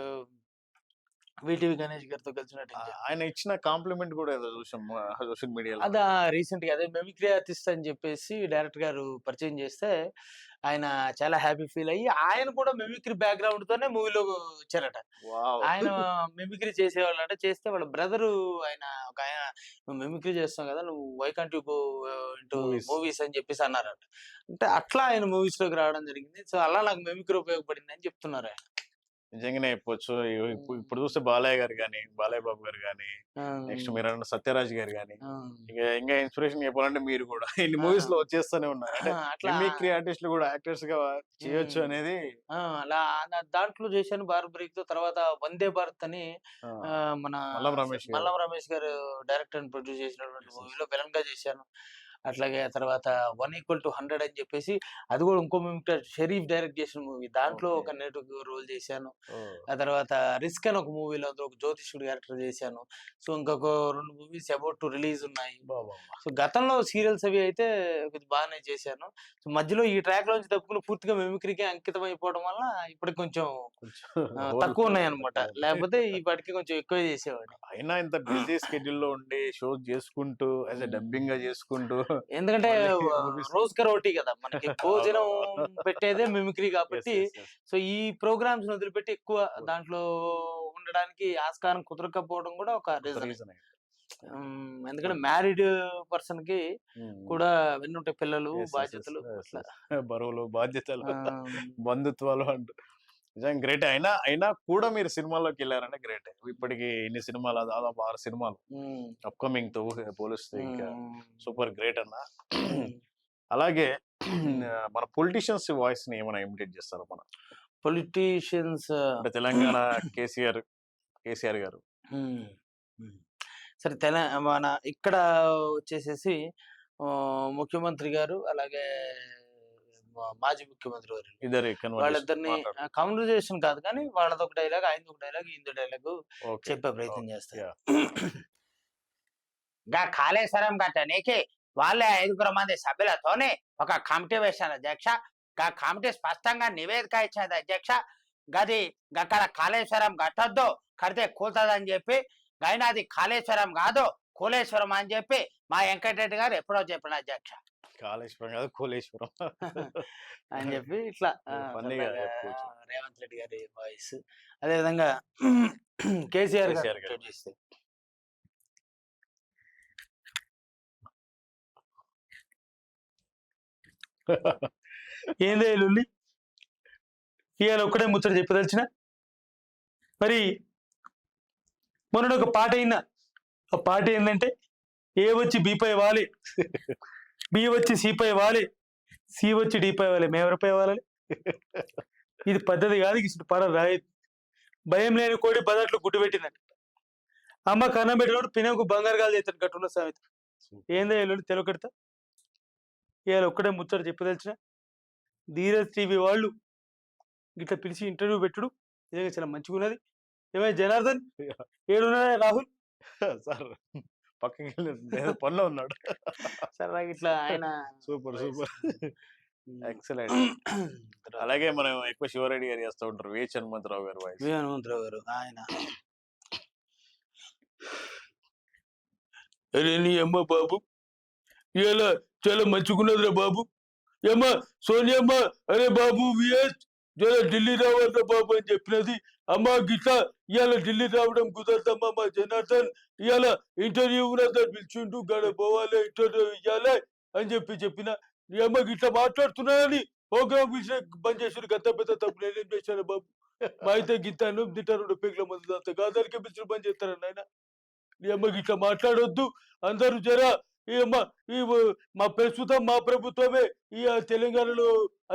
వీటీవీ గణేష్ గారితో కలిసి నటించారు. ఆయన ఇచ్చిన కాంప్లిమెంట్ కూడా ఏదో చూసాం సోషల్ మీడియాలో. అదా రీసెంట్ గా అదే మిమిక్రీ ఆర్టిస్ట్ అని చెప్పేసి డైరెక్టర్ గారు పరిచయం చేస్తే ఆయన చాలా హ్యాపీ ఫీల్ అయ్యి ఆయన కూడా మిమిక్రీ బ్యాక్గ్రౌండ్ తోనే మూవీలో వచ్చారట. ఆయన మిమిక్రీ చేసేవాళ్ళు అంటే చేస్తే వాళ్ళ బ్రదరు ఆయన ఒక ఆయన, నువ్వు మిమిక్రీ చేస్తావు కదా, నువ్వు why can't you go into movies అని చెప్పేసి అన్నారట. అంటే అట్లా ఆయన మూవీస్ లోకి రావడం జరిగింది. సో అలా నాకు మిమిక్రీ ఉపయోగపడింది అని చెప్తున్నారు ఆయన. నిజంగానే చెప్పొచ్చు. ఇప్పుడు చూస్తే బాలయ్య గారు గాని, బాలయ్య బాబు గారు గాని, నెక్స్ట్ మీరన్న సత్యరాజ్ గారు గాని, ఇంకా ఇన్స్పిరేషన్ చెప్పాలంటే మీరు కూడా ఇన్ని మూవీస్ లో వచ్చేస్తూనే ఉన్నారు. అంటే అట్లా మిమిక్రీ ఆర్టిస్టులు కూడా యాక్టర్స్ గా చేయొచ్చు అనేది అలా దాంట్లో చేశాను భారత్ బ్రేక్ తో. తర్వాత వందే భారత్ అని ఆ, మన మల్లం రమేష్ గారు. మల్లం రమేష్ గారు డైరెక్టర్ అండ్ ప్రొడ్యూస్ చేసినటువంటి Yes, yes. మూవీలో విలన్ గా చేశాను. అట్లాగే తర్వాత 1=100 అని చెప్పేసి అది కూడా ఇంకో షరీఫ్ డైరెక్ట్ చేసిన మూవీ. దాంట్లో Okay. ఒక నెగిటివ్ రోల్ చేశాను. ఓ, ఆ తర్వాత రిస్క్ అని ఒక మూవీలో ఒక జ్యోతిష్కుడు క్యారెక్టర్ చేశాను. సో ఇంకొక 2 మూవీస్ అబౌట్ టు రిలీజ్ ఉన్నాయి. బా, బా, బా. సో గతంలో సీరియల్స్ అవి అయితే కొంచెం బాగానే చేశాను. సో మధ్యలో ఈ ట్రాక్ లోంచి తప్పుకుని పూర్తిగా మిమిక్రీకే అంకితం అయిపోవడం వల్ల ఇప్పటికి కొంచెం కొంచెం తక్కువ ఉన్నాయన్నమాట. తక్కువ. లేకపోతే ఈ పాటికి కొంచెం ఎక్కువ చేసేవాడిని. అయినా ఇంత బిజీ స్కెడ్యూల్ లో ఉండి షోస్ చేసుకుంటూ యాజ్ ఎ డబ్బింగ్ గా చేసుకుంటూ ఎందుకంటే మళ్ళీ movies- రోజుకర్ ఒకటి కదా మనకి భోజనం పెట్టేదే మిమిక్రీ Yes, కాబట్టి. yes, yes. సో ఈ ప్రోగ్రామ్స్ వదిలిపెట్టి ఎక్కువ దాంట్లో ఉండడానికి ఆస్కారం కుదరకపోవడం కూడా ఒక ఒక రీజన్. reason ఏ. ఎందుకంటే మ్యారీడ్ పర్సన్ కి Hmm. కూడా వెన్నుంటాయి పిల్లలు, Yes, yes, yes, బాధ్యతలు yes, అట్లా. yes. బరువులు, బాధ్యతలు, ఆ, బంధుత్వాలు అంటూ నిజంగా గ్రేట్. అయినా కూడా మీరు సినిమాల్లోకి వెళ్ళారంటే గ్రేట్. ఇప్పటికి ఇన్ని సినిమాలు, దాదాపు 6 సినిమాలు ఉమ్, అప్కమింగ్ తో పోలిస్తే ఇంకా ఉమ్, సూపర్ గ్రేట్ అన్న. ఉమ్. అలాగే మన పొలిటీషియన్స్ వాయిస్ ని ఏమైనా ఇమిటేట్ చేస్తారు మన పొలిటీషియన్స్ అంటే తెలంగాణ కేసీఆర్ గారు. సరే మన ఇక్కడ వచ్చేసేసి ముఖ్యమంత్రి గారు అలాగే మాజీ ముఖ్యమంత్రి గారు ఇద్దరు వాళ్ళిద్దరిని కన్వర్జేషన్ కాదు కానీ వాళ్ళది ఒక డైలాగ్, ఆయనది ఒక డైలాగ్, ఈయన డైలాగ్ ఓకే. చెప్పే ప్రయత్నం చేస్తారు. Yeah. గా కాళేశ్వరం గట్టనికి వాళ్ళే 5 మంది సభ్యులతోని ఒక కమిటీ వేశారు అధ్యక్ష. గా కమిటీ స్పష్టంగా నివేదిక ఇచ్చేది అధ్యక్ష. గది అక్కడ కాళేశ్వరం కట్టొద్దు, కడితే కూలుతుందని చెప్పి, అయినా అది కాళేశ్వరం కాదు కూలేశ్వరం అని చెప్పి మా వెంకటరెడ్డి గారు ఎప్పుడో చెప్పిన అధ్యక్ష. కాళేశ్వరం కాదు కోలేశ్వరం అని చెప్పి ఇట్లా ఫన్నీగా సరదాగా చెప్పుకోవచ్చు. రేవంత్ రెడ్డి గారి వాయిస్, అదే విధంగా కేసీఆర్ కేసీఆర్ గారు. గారు చేస్తే ఏందే లుల్లి ఇవాళ ఒక్కడే ముచ్చట చెప్పదలిచిన. మరి మొన్న ఒక పాట అయినా, ఆ పాట ఏంటంటే ఏ వచ్చి బీపై వాలి, బి వచ్చి సిపై వాలి, సి వచ్చి డీపై వాలి, మేమెవరిపై వాలాలి? ఇది పద్ధతి కాదు. ఇటు పాట రాయదు. భయం లేని కోడి బదట్లు గుడ్డు పెట్టిందంట. అమ్మ కన్నం పెట్టినోడు పినకు బంగారు గాలు చేస్తాను కట్టున్న సామెత. ఏందో ఎల్లుండి తెలుగు కడతా. ఇవాళ ఒక్కడే ముచ్చట చెప్పదలిచిన. ధీరజ్ టీవీ వాళ్ళు ఇట్లా పిలిచి ఇంటర్వ్యూ పెట్టుడు నిజంగా చాలా మంచిగా ఉన్నది. ఏమైనా జనార్దన్ ఏడున్నాడా రాహుల్? సార్ పక్కకి పనిలో ఉన్నాడు. సరదాగా ఇట్లా ఆయన సూపర్ సూపర్ ఎక్సలెంట్. అలాగే మనం ఎక్కువ శివరెడ్డి గారు చేస్తూ ఉంటారు, వేచ్ హనుమంతరావు గారు వాయిస్. హనుమంతరావు గారు ఆయన అరే నీ అమ్మ బాబు ఇవాళ చాలా మంచిగున్నదిరా బాబు. ఏమ్మా సోనియమ్మ, అరే బాబు విఎస్ జర ఢిల్లీ రావాలరా బాబు అని చెప్పినది. అమ్మ గిట్లా ఇవాళ ఢిల్లీ రావడం కుదరదమ్మా, మా జనార్దన్ ఇవాళ ఇంటర్వ్యూ ఉన్నదని పిలిచిండు, గడ పోవాలి ఇంటర్వ్యూ ఇవ్వాలి అని చెప్పిన. నీ అమ్మ గిట్లా మాట్లాడుతున్నానని ప్రోగ్రామ్ పిలిచిన బంద్ చేసాడు. గంత పెద్ద తప్పు నేనేం చేశాను బాబు? మా అయితే గిత్తాను తింటారు 2 పేగుల మంది అంత గాదానికే పిలిచిన బంద్ చేస్తారని ఆయన. నీ అమ్మ గిట్లా మాట్లాడొద్దు అందరూ జరా. మా ప్రస్తుతం మా ప్రభుత్వమే ఈ తెలంగాణలో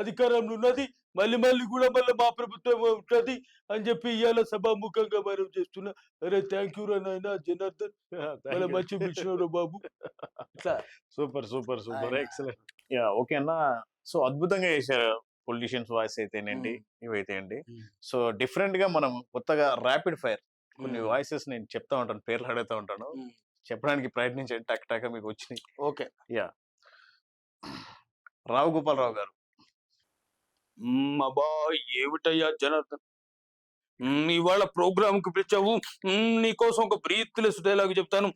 అధికారంలో ఉన్నది, మళ్ళీ కూడా మా ప్రభుత్వం ఉంటది అని చెప్పి ఇవాళ సభాముఖంగా మనం చేస్తున్నా. అరే థ్యాంక్ యూ రా నాయన జనార్దన్, మళ్ళీ మంచి పిలిచినారు బాబు. ఇట్లా super super super excellent. Yeah okay అన్న. సో అద్భుతంగా చేశారు. పొలిటీషియన్స్ వాయిస్ అయితేనండి, ఇవైతేనండి. సో డిఫరెంట్ గా మనం కొత్తగా ర్యాపిడ్ ఫైర్ కొన్ని వాయిసెస్ నేను చెప్తా ఉంటాను, పేర్లు అడుగుతా ఉంటాను, చెప్పడానికి ప్రయత్నించండి. టక్ టక్ మీకు వచ్చినాయి. ఓకే. యా రావు గోపాలరావు గారు. అబ్బా ఏమిటయ్యా జనార్దన్, ఇవాళ ప్రోగ్రామ్ కి పిలిచావు. నీకోసం ఒక బ్రీత్లెస్ డైలాగ్ చెప్తాను.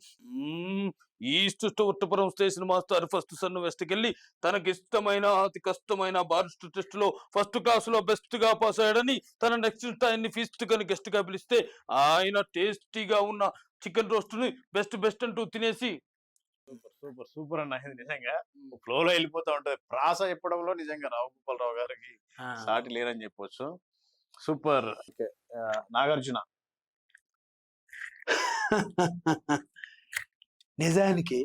East Uttapuram station master first son west కెళ్ళి తనకి ఇష్టమైన అతి కష్టమైన బారిస్టర్ టెస్ట్ లో ఫస్ట్ క్లాస్ లో బెస్ట్ గా పాస్ అయ్యాడని తన నెక్స్ట్ టైం ఫీస్ట్ గా గెస్ట్ గా పిలిస్తే ఆయన టేస్టీగా ఉన్న చికెన్ రోస్ట్ ని బెస్ట్ అంటూ తినేసి సూపర్ సూపర్ సూపర్ అన్న. ఇది నిజంగా ఫ్లోలో వెళ్ళిపోతా ఉంటది. ప్రాస చెప్పడంలో నిజంగా రావు గోపాలరావు గారికి సాటి లేరని చెప్పొచ్చు. సూపర్. ఓకే. నాగార్జున. నిజానికి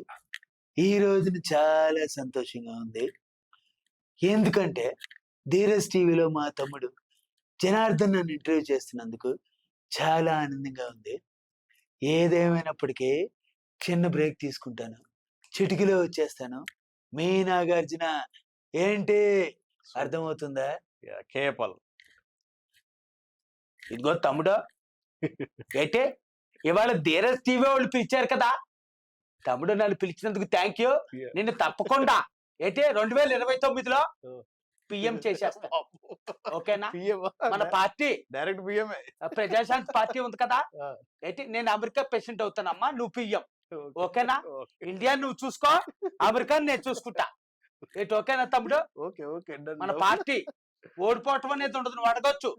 ఈ రోజున చాలా సంతోషంగా ఉంది. ఎందుకంటే ధీరజ్ టీవీలో మా తమ్ముడు జనార్దన్ నన్ను ఇంటర్వ్యూ చేస్తున్నందుకు చాలా ఆనందంగా ఉంది. ఏదేమైనప్పటికీ చిన్న బ్రేక్ తీసుకుంటాను, చిటికలో వచ్చేస్తాను. మీ నాగార్జున. ఏంటి అర్థమవుతుందా? కేపాల్. ఇదిగో తమ్ముడు, ఏంటి ఇవాళ ధీరజ్ టీవీ వాళ్ళు పిలిచారు కదా తమ్ముడు, నన్ను పిలిచినందుకు థ్యాంక్ యూ. నిన్ను తప్పకుండా ఏంటి 2029లో పిఎం చేసేస్తా, ఓకేనా? మన party direct PM. Prajashanti party ఉంది కదా, ఏంటి నేను అమెరికా ప్రెసిడెంట్ అవుతానమ్మా, నువ్వు పిఎం, ఓకేనా? ఇండియా నువ్వు చూసుకో, అమెరికా నేను చూసుకుంటా. ఏంటి ఓకేనా తమ్ముడు? Okay okay. మన పార్టీ ఓడిపోవటం అనేది ఉండదు, నువ్వు అడగొచ్చు.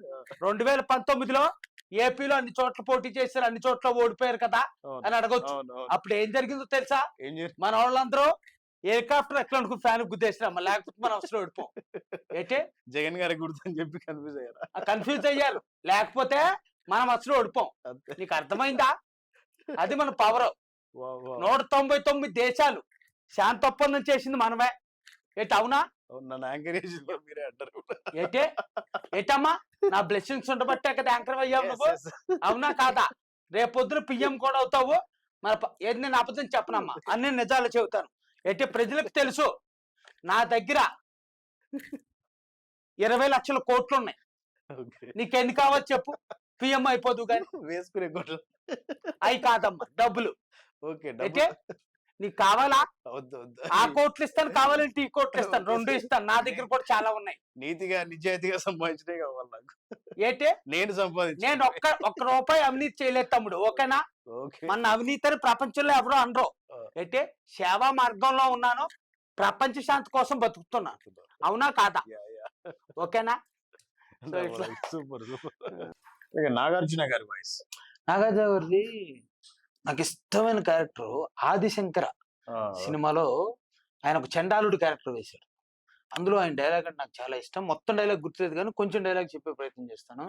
2019లో ఏపీలో అన్ని చోట్ల పోటీ చేశారు, అన్ని చోట్ల ఓడిపోయారు కదా అని అడగొచ్చు. అప్పుడు ఏం జరిగిందో తెలుసా? మన వాళ్ళందరూ హెలికాప్టర్ ఎక్కడ అనుకుని ఫ్యాన్ గుద్దేసిరమ్మా, లేకపోతే మనం అసలు ఓడిపోం. ఏంటి జగన్ గారికి గుర్తని చెప్పి కన్ఫ్యూజ్ అయ్యారా? కన్ఫ్యూజ్ అయ్యారు, లేకపోతే మనం అసలు ఓడిపోం. నీకు అర్థమైందా? అది మన పవర్. 199 దేశాలు శాంతి ఒప్పందం చేసింది మనమే. ఏంటి అవునా? నన్ను యాంకర్ చేసింది మీరే అంటారు. ఏంటే ఏంటమ్మా, నా బ్లెస్సింగ్స్ ఉండబట్టే కదా యాంకర్ అయ్యావు నువ్వు, అవునా కాదా? రేపొద్దున పిఎం కూడా అవుతావు. మన ఏది నేను అబద్ధం చెప్పనమ్మా, అన్ని నిజాలు చెబుతాను. ఏంటి ప్రజలకు తెలుసు నా దగ్గర 20 లక్షల కోట్లు ఉన్నాయి. నీకెన్ని కావచ్చు చెప్పు, పిఎం అయిపోదు కానీ. వేసుకునే కోట్లు అవి కాదమ్మా, డబ్బులు. ఓకే. అయితే నీకు కావాలా? వద్దు వద్దు. ఆ కోట్లు ఇస్తాను, కావాలంటే ఈ కోట్లు ఇస్తాను, 2 ఇస్తాను. నా దగ్గర కూడా చాలా ఉన్నాయి. నీతిగా నిజాయితీగా సంపాదించడే కావాలి నాకు. ఏంటి నేను సంపాదించు. నేను ఒక్క రూపాయి అవినీతి చేయలేదు తమ్ముడు, ఓకేనా? మన అవినీతి అని ప్రపంచంలో ఎవరో అనరు. అయితే సేవా మార్గంలో ఉన్నాను, ప్రపంచ శాంతి కోసం బతుకుతున్నా, అవునా కాదా? ఓకేనా? Super super. నాగార్జున గారి వాయిస్. నాగార్జున గారిది నాకు ఇష్టమైన క్యారెక్టర్ ఆదిశంకర సినిమాలో ఆయన ఒక చండాలుడి క్యారెక్టర్ వేశాడు. అందులో ఆయన డైలాగ్ అంటే నాకు చాలా ఇష్టం. మొత్తం డైలాగ్ గుర్తులేదు కానీ కొంచెం డైలాగ్ చెప్పే ప్రయత్నం చేస్తాను.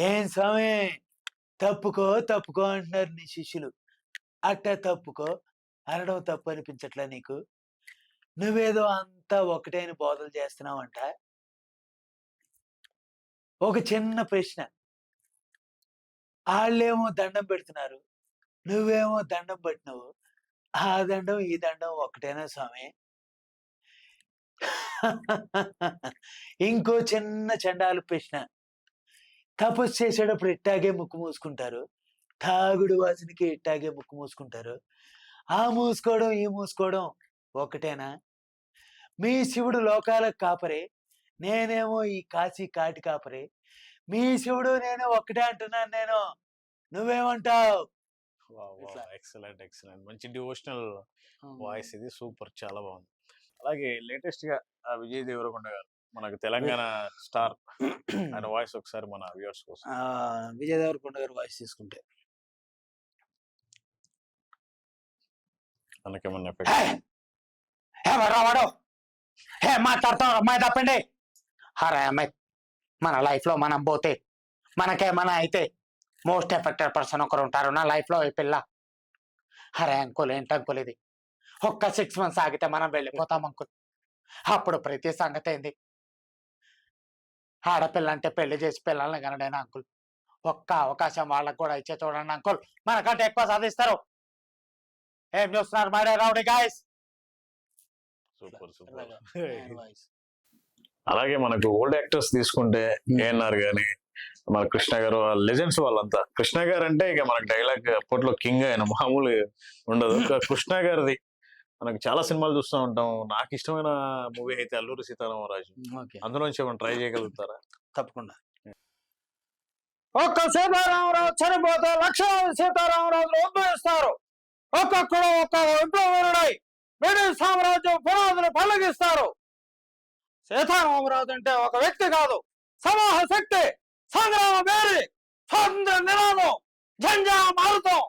ఏం స్వామి తప్పుకో తప్పుకో అంటున్నారు నీ శిష్యులు, అట్టా తప్పుకో అనడం తప్పు అనిపించట్లా నీకు? నువ్వేదో అంతా ఒకటే అని బోధలు చేస్తున్నావంట. ఒక చిన్న ప్రశ్న, వాళ్ళేమో దండం పెడుతున్నారు, నువ్వేమో దండం పెట్టినవు. ఆ దండం ఈ దండం ఒకటేనా స్వామి? ఇంకో చిన్న చండాలు ప్రశ్న, తపస్సు చేసేటప్పుడు ఇట్టాగే ముక్కు మూసుకుంటారు, తాగుడు వాసనకి ఇట్టాగే ముక్కు మూసుకుంటారు. ఆ మూసుకోవడం ఈ మూసుకోవడం ఒకటేనా? మీ శివుడు లోకాలకు కాపరే, నేనేమో ఈ కాశీ కాటి కాపరే. మీ శివుడు నేను ఒక్కటే అంటున్నాను నేను, నువ్వేమంటావు? Excellent excellent. మంచి డివోషనల్ వాయిస్ ఇది, సూపర్, చాలా బాగుంది. అలాగే లేటెస్ట్ గా విజయ్ దేవరకొండ గారు, మనకు తెలంగాణ స్టార్, ఆయన వాయిస్ ఒకసారి మన వ్యూవర్స్ కోసం. విజయ్ దేవరకొండ గారు వాయిస్ తీసుకుంటే మనకేమన్నా వాడు మాట్లాడతాం, అమ్మాయి తప్పండి. అరే అమ్మాయి, మన లైఫ్ లో మనం పోతే మనకేమన్నా అయితే మోస్ట్ ఎఫెక్టెడ్ పర్సన్ ఒకరు ఉంటారు నా లైఫ్ లో, ఈ పిల్ల. అరే అంకుల్, ఏంటి అంకుల్ ఇది? ఒక్క 6 months ఆగితే మనం వెళ్ళిపోతాం అంకుల్. అప్పుడు ప్రతి సంగతి ఏంది? ఆడపిల్ల అంటే పెళ్లి చేసి పిల్లల్ని కనడేనా అంకుల్? ఒక్క అవకాశం వాళ్ళకు కూడా ఇచ్చే చూడండి అంకుల్, మనకంటే ఎక్కువ సాధిస్తారు. ఏం చూస్తున్నారు my rowdy guys? Super super. అలాగే మనకు ఓల్డ్ యాక్టర్స్ తీసుకుంటే ఏఎన్ఆర్ గాని, మన కృష్ణ గారు, లెజెండ్స్ వాళ్ళంతా. కృష్ణ గారు అంటే ఇక మనకు డైలాగ్ అప్పట్లో కింగ్, ఆయన మామూలు ఉండదు. కృష్ణ గారిది మనకు చాలా సినిమాలు చూస్తూ ఉంటాం. నాకు ఇష్టమైన మూవీ అయితే అల్లూరి సీతారామరాజు. అందులోంచి ఏమైనా ట్రై చేయగలుగుతారా? తప్పకుండా. ఒక్క సీతారామరాజు చనిపోతే లక్షలాది సీతారామరాజులు ఉద్భవిస్తారు. ఒక్కొక్కడు ఒక్క విప్లవీరుడై బ్రిటిష్ సామ్రాజ్యం పునాదులు పల్లగిస్తారు. సీతారామరాజు అంటే ఒక వ్యక్తి కాదు, సమూహ శక్తి, సంగ్రామ వేరి, స్వాతంత్ర నినాదం, జంజా మారుతాం.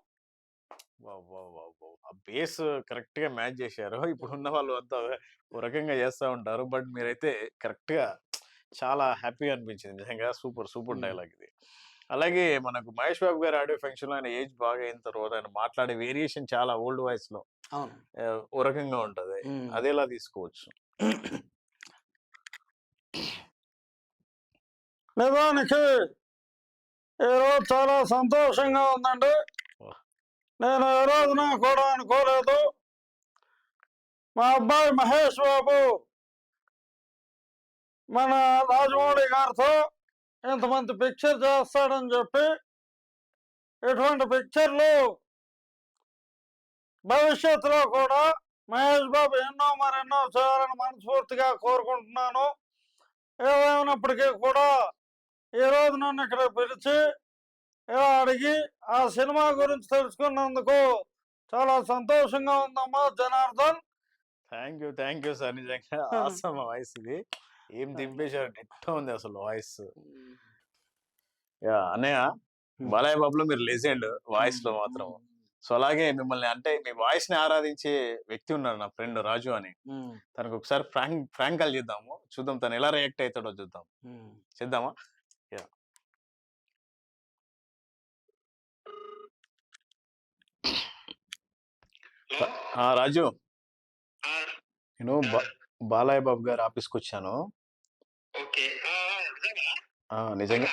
ఆ బేస్ కరెక్ట్‌గా మ్యాచ్ చేశారు. ఇప్పుడున్న వాళ్ళు అంతా ఓ రకంగా చేస్తా ఉంటారు. బట్ మీరైతే కరెక్ట్‌గా చాలా హ్యాపీగా అనిపించింది. నిజంగా సూపర్, సూపర్ డైలాగ్ ఇది. అలాగే మనకు మహేష్ బాబు గారి ఆడియో ఫంక్షన్‌లో ఆయన ఏజ్ బాగా అయిన తర్వాత ఆయన మాట్లాడే వేరియేషన్ చాలా ఓల్డ్ వాయిస్‌లో అవును. ఓ రకంగా ఉంటది. హ్మ్. అదెలా తీసుకోవచ్చు? నిజానికి ఈరోజు చాలా సంతోషంగా ఉందండి. ఓహ్! నేను ఏ రోజున కూడా అనుకోలేదు మా అబ్బాయి మహేష్ బాబు మన రాజమౌళి గారితో ఇంతమంది పిక్చర్ చేస్తాడని చెప్పి. ఇటువంటి పిక్చర్లు భవిష్యత్తులో కూడా మహేష్ బాబు ఎన్నో మరెన్నో చేయాలని మనస్ఫూర్తిగా కోరుకుంటున్నాను. ఏమైనప్పటికీ కూడా ఈరోజు నన్ను ఇక్కడ పిలిచి ఇలా అడిగి ఆ సినిమా గురించి తెలుసుకున్నందుకు చాలా సంతోషంగా ఉందమ్మా జనార్దన్. Thank you sir. నిజంగా ఆసమ్ వాయిస్ ఇది. ఏం దింపేశారు. డిట్టో ఉంది అసలు వాయిస్. యాహ్! అన్నయ్య బాలయ్య బాబులో మీరు లెజెండ్ వాయిస్‌లో మాత్రం. సో, అలాగే మిమ్మల్ని అంటే మీ వాయిస్‌ని ఆరాధించే వ్యక్తి ఉన్నాడు నా ఫ్రెండ్ రాజు అని. తనకు ఒకసారి ఫ్రాంక్ కాల్ చేద్దాము. చూద్దాం తను ఎలా రియాక్ట్ అయితాడో చూద్దాం. చేద్దామా? యాహ్! రాజు, నేను బాలయ్య బాబు గారి ఆఫీస్‌కొచ్చాను. ఓకే. నిజంగా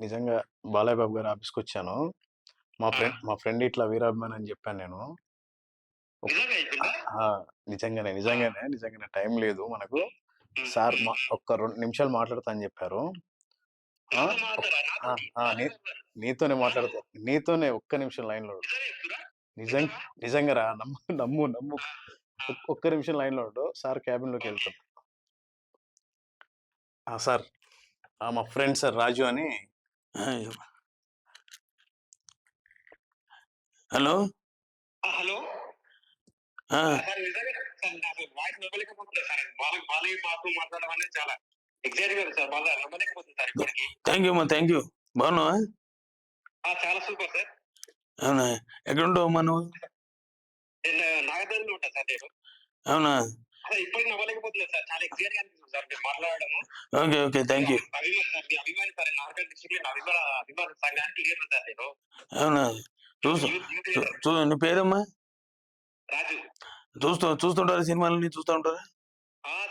నిజంగా బాలయ్య బాబు గారి ఆఫీస్‌కొచ్చాను. మా ఫ్రెండ్ ఇట్లా వీరాభిమాని అని చెప్పాను నేను. నిజంగానే టైం లేదు మనకు. సార్ ఒక్క 2 నిమిషాలు మాట్లాడతా అని చెప్పారు. నీతోనే మాట్లాడతా. నీతోనే ఒక్క నిమిషం లైన్‌లో ఉండు. నిజంగా రా నమ్ము. ఒక్క నిమిషం లైన్‌లో ఉండు. సార్ క్యాబిన్‌లోకి వెళ్తాను. సార్ మా ఫ్రెండ్ సార్ రాజు అని. హలో. హలో. ఆ, సార్ నిజంగా సార్ నాకు వాయిస్ నమ్మలేకపోతుంది సార్. బాలయ్య బాబు మాట్లాడడం అనేది చాలా ఎక్సైటింగ్ ఉంది సార్. బాగా నమ్మలేకపోతుంది సార్ ఇప్పటికి. Thank you. బాగున్నావా? చాలా సూపర్ సార్. అవునా? ఎక్కడుంటావు అమ్మా నువ్వు? నేను నాగదేవిలో ఉంటాను సార్ నేను. అవునా? అసలు ఇప్పటికి నమ్మలేకపోతున్నాను సార్. చాలా ఎక్సైట్గా అనిపిస్తుంది సార్ మీరు మాట్లాడడము. Okay thank you. మీ అభిమాని సార్. నార్కల్ డిస్ట్రిక్ట్ అభిమాన సంఘానికి లీడర్ సార్ నేను. అవునా? నీ పేరమ్మా? రాజు. చూస్తుంటారా సినిమాలని? చూస్తూ ఉంటారా?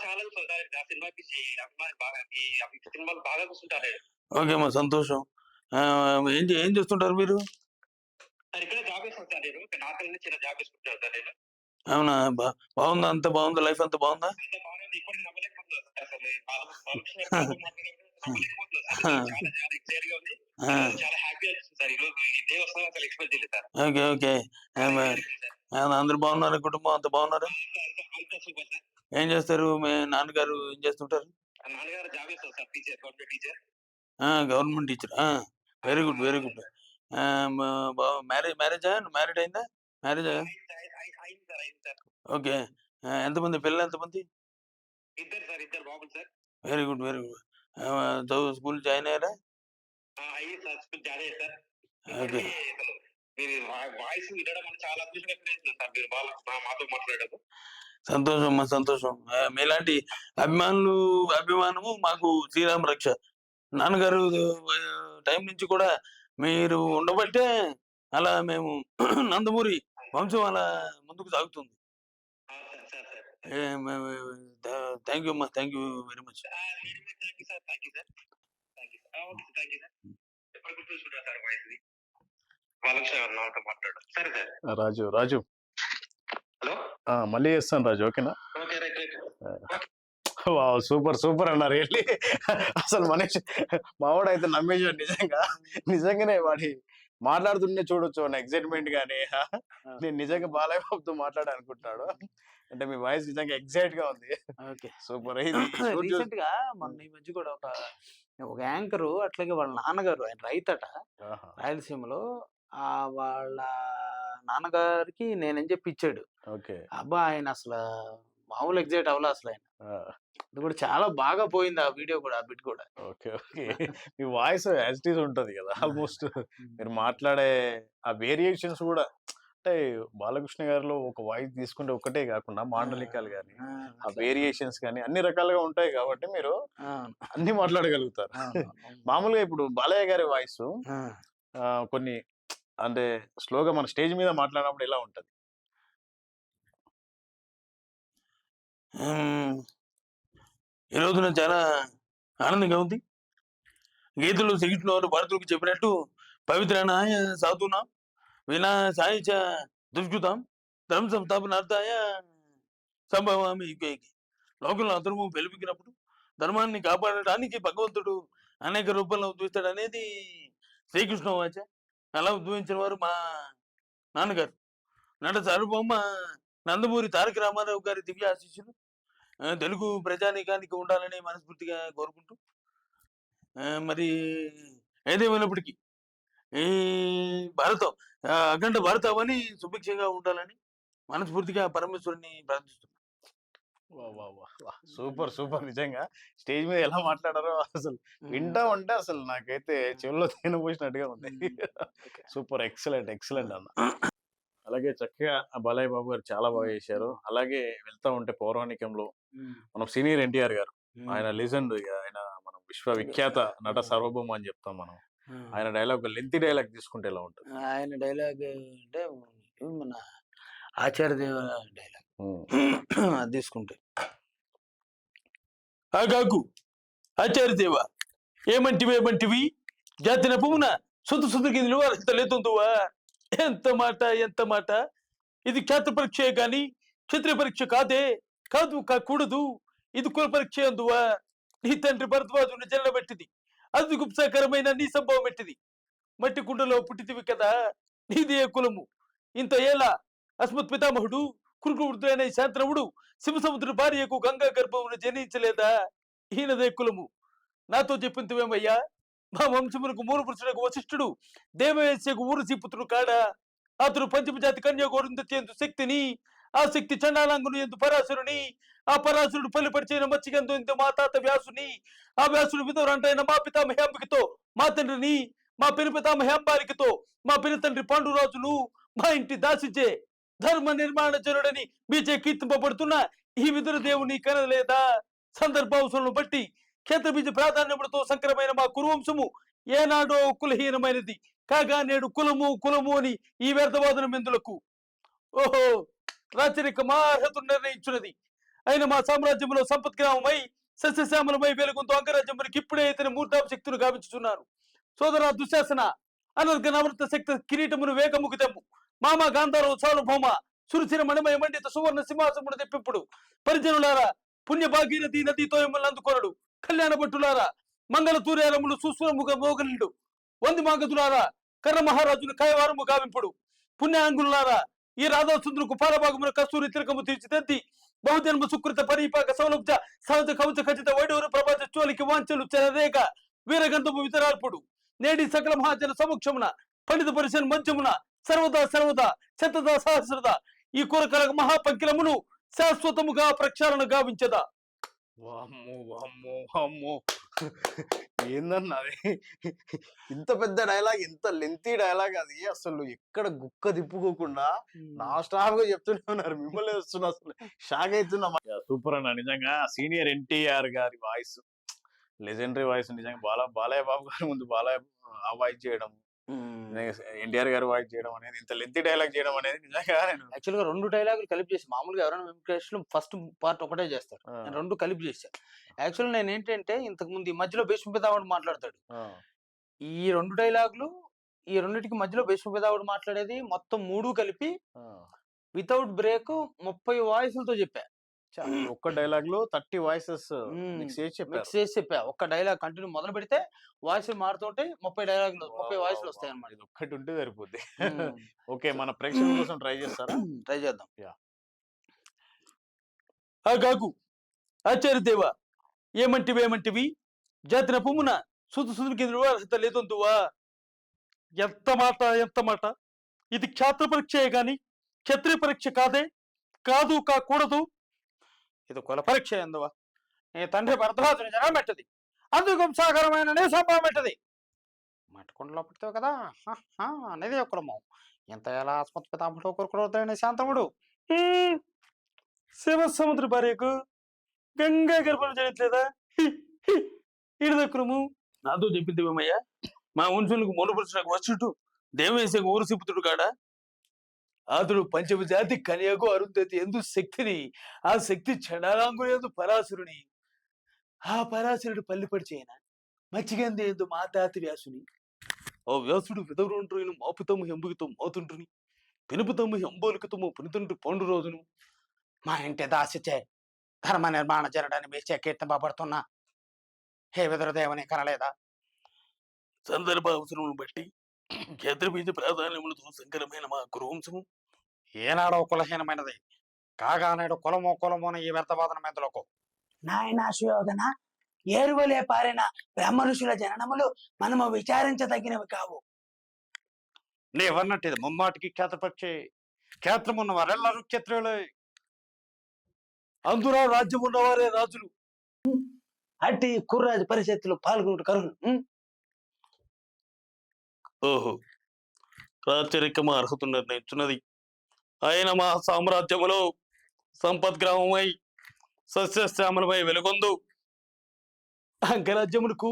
చాలా చూస్తాను సార్. ఆ సినిమాకి అభిమాని బాగా మీ సినిమాలు బాగా చూస్తుంటారు. ఓకే అమ్మా, సంతోషం. ఏం చేస్తుంటారు మీరు? సార్ ఇక్కడే జాబ్ చేస్తాను సార్ నేను. నార్కల్ నుంచి చిన్న జాబ్ చేసుకుంటాను సార్ నేను. అవునా? బాగుందా? అంత బాగుందా? లైఫ్ అంత బాగుందా? అంత బాగుంది. ఇప్పటికి నమ్మలేకపోతున్నాను సార్. అసలు నమ్మలేకపోతున్నాను సార్. చాలా ఎక్సైట్గా ఉంది. చాలా హ్యాపీ అనిపిస్తుంది సార్. ఈరోజు ఈ డే వస్తుందని అసలు ఎక్స్పెక్ట్ చేయలేదు సార్. ఓకే. అందరు బాగున్నారు? కుటుంబం అంత బాగున్నారు? అంతా సూపర్ సార్. ఏం చేస్తారు? మీ నాన్నగారు ఏం చేస్తుంటారు? నాన్నగారు జాబ్ చేస్తారు sir. Teacher, government teacher. Government teacher. Very good. Marriage అయిందా? మ్యారేజ్ అయింది సార్. ఓకే. ఎంతమంది పిల్లలు? ఎంతమంది? ఇద్దరు బాబులు sir. Very good. School join అయ్యారా? అయ్యి సార్. స్కూల్ జాయిన్ అయ్యారు సార్. ఓకే. మీరు వాయిస్ వినడం వల్ల చాలా అద్భుతంగా అనిపిస్తుంది సార్. మీరు మాతో మాట్లాడడం. సంతోషం. మీలాంటి అభిమానము మాకు శ్రీరామ రక్ష. నాన్నగారు టైం నుంచి కూడా మీరు ఉండబట్టే అలా మేము నందమూరి వంశం అలా ముందుకు సాగుతుంది. థ్యాంక్ యూ అమ్మా. Thank you very much. Raju hello. మళ్ళీ చేస్తాను రాజు. ఓకేనా? Okay right. సూపర్ అన్నారు. వెళ్ళి అసలు మనీష్ మావాడైతే నమ్మేశాడు. నిజంగానే వాడి మాట్లాడుతుంటే చూడొచ్చు అన్న ఎక్సైట్మెంట్ గానీ. నేను నిజంగా బాలయ్య బాబుతో మాట్లాడాలనుకుంటున్నాడు. అంటే మీ వాయిస్ నిజంగా ఎక్సైట్ గా ఉంది. ఓకే. సూపర్. రీసెంట్ గా మొన్న ఈ మధ్య కూడా ఒక యాంకరు, అట్లాగే వాళ్ళ నాన్నగారు, ఆయన రైతట రాయలసీమలో, వాళ్ళ నాన్నగారికి నేనని చెప్పి ఇచ్చాడు. ఓకే. అబ్బా ఆయన అసలు మామూలు ఎగ్జైట్ అవ్వలే అసలు ఆయన. అది కూడా చాలా బాగా పోయింది ఆ వీడియో కూడా, ఆ బిట్ కూడా. Okay. Me voice as it is ఉంటది కదా ఆల్మోస్ట్. మీరు మాట్లాడే ఆ వేరియేషన్స్ కూడా అంటే బాలకృష్ణ గారిలో ఒక వాయిస్ తీసుకుంటే ఒకటే కాకుండా మాండలికాలు కానీ ఆ వేరియేషన్స్ కానీ అన్ని రకాలుగా ఉంటాయి కాబట్టి మీరు అన్ని మాట్లాడగలుగుతారు. మామూలుగా ఇప్పుడు బాలయ్య గారి వాయిస్ కొన్ని అంటే స్లోగా మన స్టేజ్ మీద మాట్లాడినప్పుడు ఎలా ఉంటది? ఈ రోజున చాలా ఆనందంగా ఉంది. గీతలు సిగిట్లో భారతులకు చెప్పినట్టు పవిత్రానాయ సాధునా వినా సాయిచ దుష్కృతాం ధర్మ సంస్థాపనార్థాయ సంభవామి యుగైకి. లోకంలో అందరము వెలుపుకినప్పుడు ధర్మాన్ని కాపాడడానికి భగవంతుడు అనేక రూపంలో ఉద్భవిస్తాడు అనేది శ్రీకృష్ణ వాచ. అలా ఉద్భవించిన వారు మా నాన్నగారు నట సార్వభౌమ నందమూరి తారక రామారావు గారి దివ్య ఆశీస్సులు తెలుగు ప్రజానీకానికి ఉండాలని మనస్ఫూర్తిగా కోరుకుంటూ మరి ఏదేమైనప్పటికీ ఈ భారతం అఖండ భారతావని సుభిక్షంగా ఉండాలని మనస్ఫూర్తిగా పరమేశ్వరుని ప్రార్థిస్తున్నాను. సూపర్ సూపర్ నిజంగా స్టేజ్ మీద ఎలా మాట్లాడారో అసలు వింటా ఉంటే అసలు నాకైతే చెవుల్లో తేనె పోసినట్టుగా ఉంది. సూపర్ ఎక్సలెంట్ ఎక్సలెంట్ అన్న. అలాగే చక్కగా ఆ బాలయ్య బాబు గారు చాలా బాగా చేశారు. అలాగే వెళ్తా ఉంటే పౌరాణికంలో మనం సీనియర్ ఎన్టీఆర్ గారు, ఆయన లెజెండ్, ఆయన మనం విశ్వవిఖ్యాత నట సార్వభౌమ అని చెప్తాం మనం. ఆయన డైలాగ్ లెంతీ డైలాగ్ తీసుకుంటే ఎలా ఉంటుంది? ఆయన డైలాగ్ అంటే మన ఆచార్యదేవ డైలాగ్ అది తీసుకుంటే ఆగాకు ఆచార్యదేవ ఏమంటివి జాతి నపుమున సుతకి నిలవాలంత లేతుందువా. ఎంత మాట ఇది క్షేత్ర పరీక్షే గాని క్షత్రియ పరీక్ష కాదు కాకూడదు. ఇది కుల పరీక్ష అందువా. నీ తండ్రి భరద్వాజుని జల్లబెట్టిది అది గుప్సాకరమైన నీ సంభవం ఎట్టిది. మట్టి కుండలో పుట్టితివి కదా నీదే కులము. ఇంత ఏలా అస్మత్ పితామహుడు కురుకుడుతైన శాంతనవుడు శివసముద్రుడి భార్యకు గంగా గర్భమును జనించలేదా. ఈయనదే కులము. నాతో చెప్పింతివేమయ్యా. మా వంశమునకు మూల పురుషులకు వశిష్ఠుడు దేవవేశ్యకు ఊరసి పుత్రుడు కాడా. అతడు పంచమజాతి కన్యాగోరుందెందు శక్తిని, ఆ శక్తి చండాలాంగును ఎందు పరాశరుని, ఆ పరాశరుడు పల్లిపడిచిన మచ్చిగందు ఎందు మా తాత వ్యాసుని, ఆ వ్యాసుడు విధవరంటైన మా పితామహ్యాంబికతో మా తండ్రిని, మా పెను పితామహ్యాంబారికతో మా పెను తండ్రి పాండురాజును మా ఇంటి దాసిచే ధర్మ నిర్మాణ జనుడని మీచే కీర్తింపబడుతున్న ఈ విదుర దేవుని కనలేదా. సందర్భావసరాలను బట్టి క్షేత్రబీజ ప్రాధాన్యములతో సంకరమైన మా కురువంశము ఏనాడో కులహీనమైనది కాగా నేడు కులము అని ఈ వ్యర్థవాదన మెందులకు ఓహో రాచరిక మార్హతను నిర్ణయించున్నది. అయిన మా సామ్రాజ్యంలో సంపత్గ్రామమై సస్యశ్యామలమై వెలుగుంతో అంగరాజ్యమునికి ఇప్పుడే ఇతని మూర్ధాప శక్తులు గావించుచున్నారు. సోదరా దుశ్శాసన అనర్గ నవృత శక్తి కిరీటమును వేగముకు తెమ్ము. మామ గాంధారవ సార్వభౌమ సురుచిన మణిమయ మండిత సువర్ణ సింహాసమును తెప్పిప్పుడు. పరిజనులారా పుణ్య భాగీరథి నదీతో ఎమ్మల్ని అందుకొనడు. కళ్యాణ భట్టులారా మంగళ తూర్యారములు సుస్వరముగా మోగలిడు. వంది మాగదులారా కర్ర మహారాజును కయవారము గావింపుడు. పుణ్యాంగులారా ఈ రాధాసుంద్రుకు పాలభాగమున కస్తూరి తిలకము తీర్చిదిద్ది బహుజన్మ సుకృత పరిపాక సౌలభ్య సహజ కవచ ఖచ్చిత వైడూరు ప్రభాత చోలికి వాంచలు చెరరేగ వీరగంధము వితరాల్పుడు. నేడి సకల మహాజన సమక్షమున పండిత పరిశన్ మంచమున సర్వదా శతదా సహస్రద ఈ కొరకల మహాపంకిలమును శాశ్వతముగా ప్రక్షాళన గావించదా. వామ్మో ఏందన్నా అది? ఇంత పెద్ద డైలాగ్, ఇంత లెంతీ డైలాగ్, అది అసలు ఎక్కడ గుక్క తిప్పుకోకుండా నా స్టాఫ్ గా చెప్తూనే ఉన్నారు. మిమ్మల్ని వస్తున్నా అసలు షాక్ అవుతున్నా. సూపర్ అన్న నిజంగా. సీనియర్ ఎన్టీఆర్ గారి వాయిస్ లెజెండరీ వాయిస్ నిజంగా. బాలయ్య బాబు గారి ముందు బాలయ్య ఆ వాయిస్ చేయడం, ఎన్టీఆర్ గారు వాయిస్ చేయడం అనేది, ఇంత లెంతీ డైలాగ్ చేయడం అనేది నిజంగా యాక్చువల్ గా 2 డైలాగులు కలిపి చేసి మామూలుగా ఎవరైనా వెంకటేశ్వరం ఫస్ట్ పార్ట్ ఒకటే చేస్తారు. నేను 2 కలిపి చేశాను. యాక్చువల్ నేను ఏంటంటే ఇంతకు ముందు ఈ మధ్యలో భీష్మపితావుడు మాట్లాడతాడు. ఈ 2 డైలాగులు ఈ రెండింటికి మధ్యలో భీష్మపితావుడు మాట్లాడేది మొత్తం 3 కలిపి వితౌట్ బ్రేక్ 30 వాయిస్లతో చెప్పా. ఒక్క డైలాగ్ లో 30 వాయిసెస్ మిక్స్ చేసి చెప్పా. ఒక్క డైలాగ్ కంటిన్యూ మొదలు పెడితే వాయిస్ మారుతుంటే 30 డైలాగులు 30 వాయిస్లు వస్తాయి అన్నమాట. ఇది ఒక్కటి ఉంటే సరిపోద్ది. ఓకే, మన ప్రేక్షకుల కోసం ట్రై చేస్తారా? ట్రై చేద్దాం. ఆగాకు ఆచార్యదేవ ఏమంటివి జాతిన పుమ్మున సుతుకి నిర్వాహత లేదందువా. ఎంత మాట ఇది క్షేత్ర పరీక్షయే గాని క్షత్రియ పరీక్ష కాకూడదు. ఇది కుల పరీక్ష ఎందువా. నీ తండ్రి భరద్వాజుని జనం పెట్టది అందుకు సాగరమైన నీ సంభవం పెట్టది. మట్టుకుండలో పుట్టావు కదా అనేది కులము. ఎంత ఎలా ఆస్మత్ పితాంబుడు కొరుకుడవుతాయని శాంతముడు శివ సముద్ర భార్యకు గంగా గర్భం చేయట్లేదా ఇడదక్కురము నాతో చెప్పింది ఏమయ్యా మా వంశులకు మొనపరచులకు వచ్చుట్టు దేవేశ ఊరుసిపుతుడు కాడా అతడు పంచమ జాతి కన్యకు అరుంధతి ఎందు శక్తిని, ఆ శక్తి చండాలాంగుడు ఎందు పరాశరుని, ఆ పరాశరుడు పల్లిపడి చేయన మచ్చిగంది ఎందు మాతాతి వ్యాసుని, ఓ వ్యాసుడు విధవరుండ్రును మాపుతము ఎంబుకితో మోతుండ్రుని పినుపుతము ఎంబోలికతము పునితుండ్రు పండు రోజును మా ఇంటి దాసిచే ధర్మ నిర్మాణ జరడని మీచే కీర్తింపబడుతున్నా హే విదురదేవని కనలేదా? సందర్భ అవసరమును బట్టి క్షేత్రబీజ ప్రాధాన్యములతో సంకరమైన మా కురువంశము ఏనాడో కులహీనమైనది కాగా నేడు కులమో కులమోని ఈ వ్యర్థవాదన మెందులకు నాయన సుయోధన, ఏరువలే పారిన బ్రహ్మ ఋషుల జననములు మనము విచారించదగినవి కావు. నీవన్నట్టు ఇది ముమ్మాటికి క్షేత్రపక్షి క్షేత్రమున్న వారెల్లరూ క్షత్రియులే. అందులో రాజ్యం ఉన్నవారే రాజులు. అట్టి కుర్రాజు పరిషత్తులో పాల్గొంటు కరులు. ఓహో, రాచరికమ అర్హత నిర్ణయించున్నది. ఆయన మా సామ్రాజ్యములో సంపద్గ్రామమై సస్యశ్యామలమై వెలుగొందు. అంగరాజ్యములకు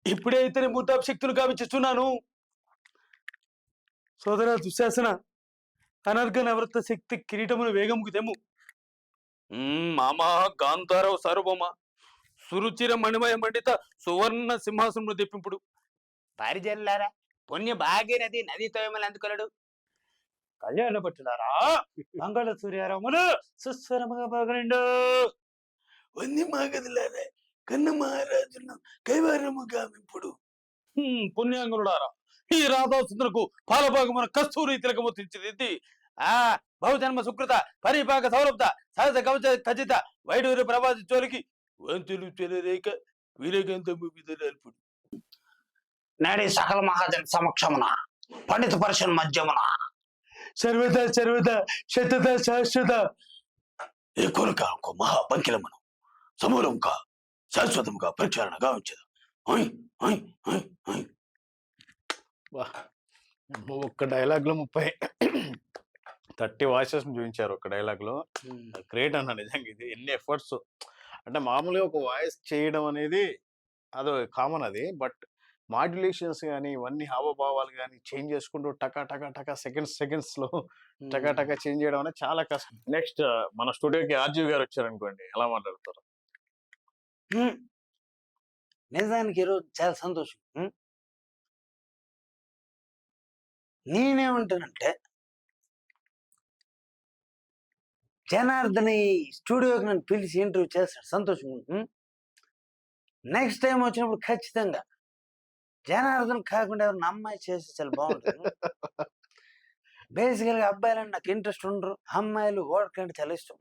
ఇప్పుడే ఇతని మూర్తాభిశక్తులు గావించుతున్నాను. సోదర దుశ్శాసన, అనర్ఘ నవరత్న శక్తి కిరీటమును వేగముకు తెమ్ము. మామా గాంధారవ సార్వభౌమ సురుచిర మణిమయ మండిత సువర్ణ సింహాసనమును తెప్పింపుడు. పరిజనులారా, పుణ్య భాగీరథి నది తోయమలు అందుకొలడు. కళ్యాణ పట్టులారా, మంగళ సూర్యారాములు సుస్వరముగా బాగండు. వంది మాగదులారా, కన్న మహారాజును కైవారము గామింపుడు. పుణ్యాంగులారా, ఈ రాధాసుందరకు పాలభాగమున కస్తూరి తిలకము తెచ్చిదిద్ది బహుజన్మ సుకృత పరిపాక సౌరభ్త సహజ కవచ ఖచ్చిత వైడూరి ప్రవాసి చోలికి వంతులు చెలరేక వీరగంధము విధుడు. నేడి సకల మహాజన్ సమక్షమున పండిత పరిషన్ మధ్యమున సర్వదా సర్వదా శతద శాశ్వత ఈ కొరక మహాపంకిలమును సమూలంగా శాశ్వతంగా ప్రచారణ గావించదు. ఒక్క డైలాగ్ లో 30 వాయిసెస్ చూపించారు ఒక డైలాగ్ లో. గ్రేట్ అన్న నిజంగా. ఇది ఎన్ని ఎఫర్ట్స్ అంటే మామూలుగా ఒక వాయిస్ చేయడం అనేది అదో కామన్ అది, బట్ మాడ్యులేషన్స్ కానీ ఇవన్నీ హావభావాలు కానీ చేంజ్ చేసుకుంటూ టకా టకా టకా సెకండ్స్ లో టకా టకా చేంజ్ చేయడం అనేది చాలా కష్టం. నెక్స్ట్ మన స్టూడియోకి ఆర్జీవి గారు వచ్చారు అనుకోండి, ఎలా మాట్లాడతారు? నిజానికి ఈరోజు చాలా సంతోషం. నేనేమంటానంటే, జనార్దన్ ఈ స్టూడియోకి నన్ను పిలిచి ఇంటర్వ్యూ చేస్తాడు, సంతోషం. నెక్స్ట్ టైం వచ్చినప్పుడు ఖచ్చితంగా జనార్దన్ కాకుండా ఎవరిని అమ్మాయి చేస్తే చాలా బాగుంటుంది. బేసికల్గా అబ్బాయిలని నాకు ఇంట్రెస్ట్ ఉండరు, అమ్మాయిలు ఓడకంటే చాలా ఇష్టం.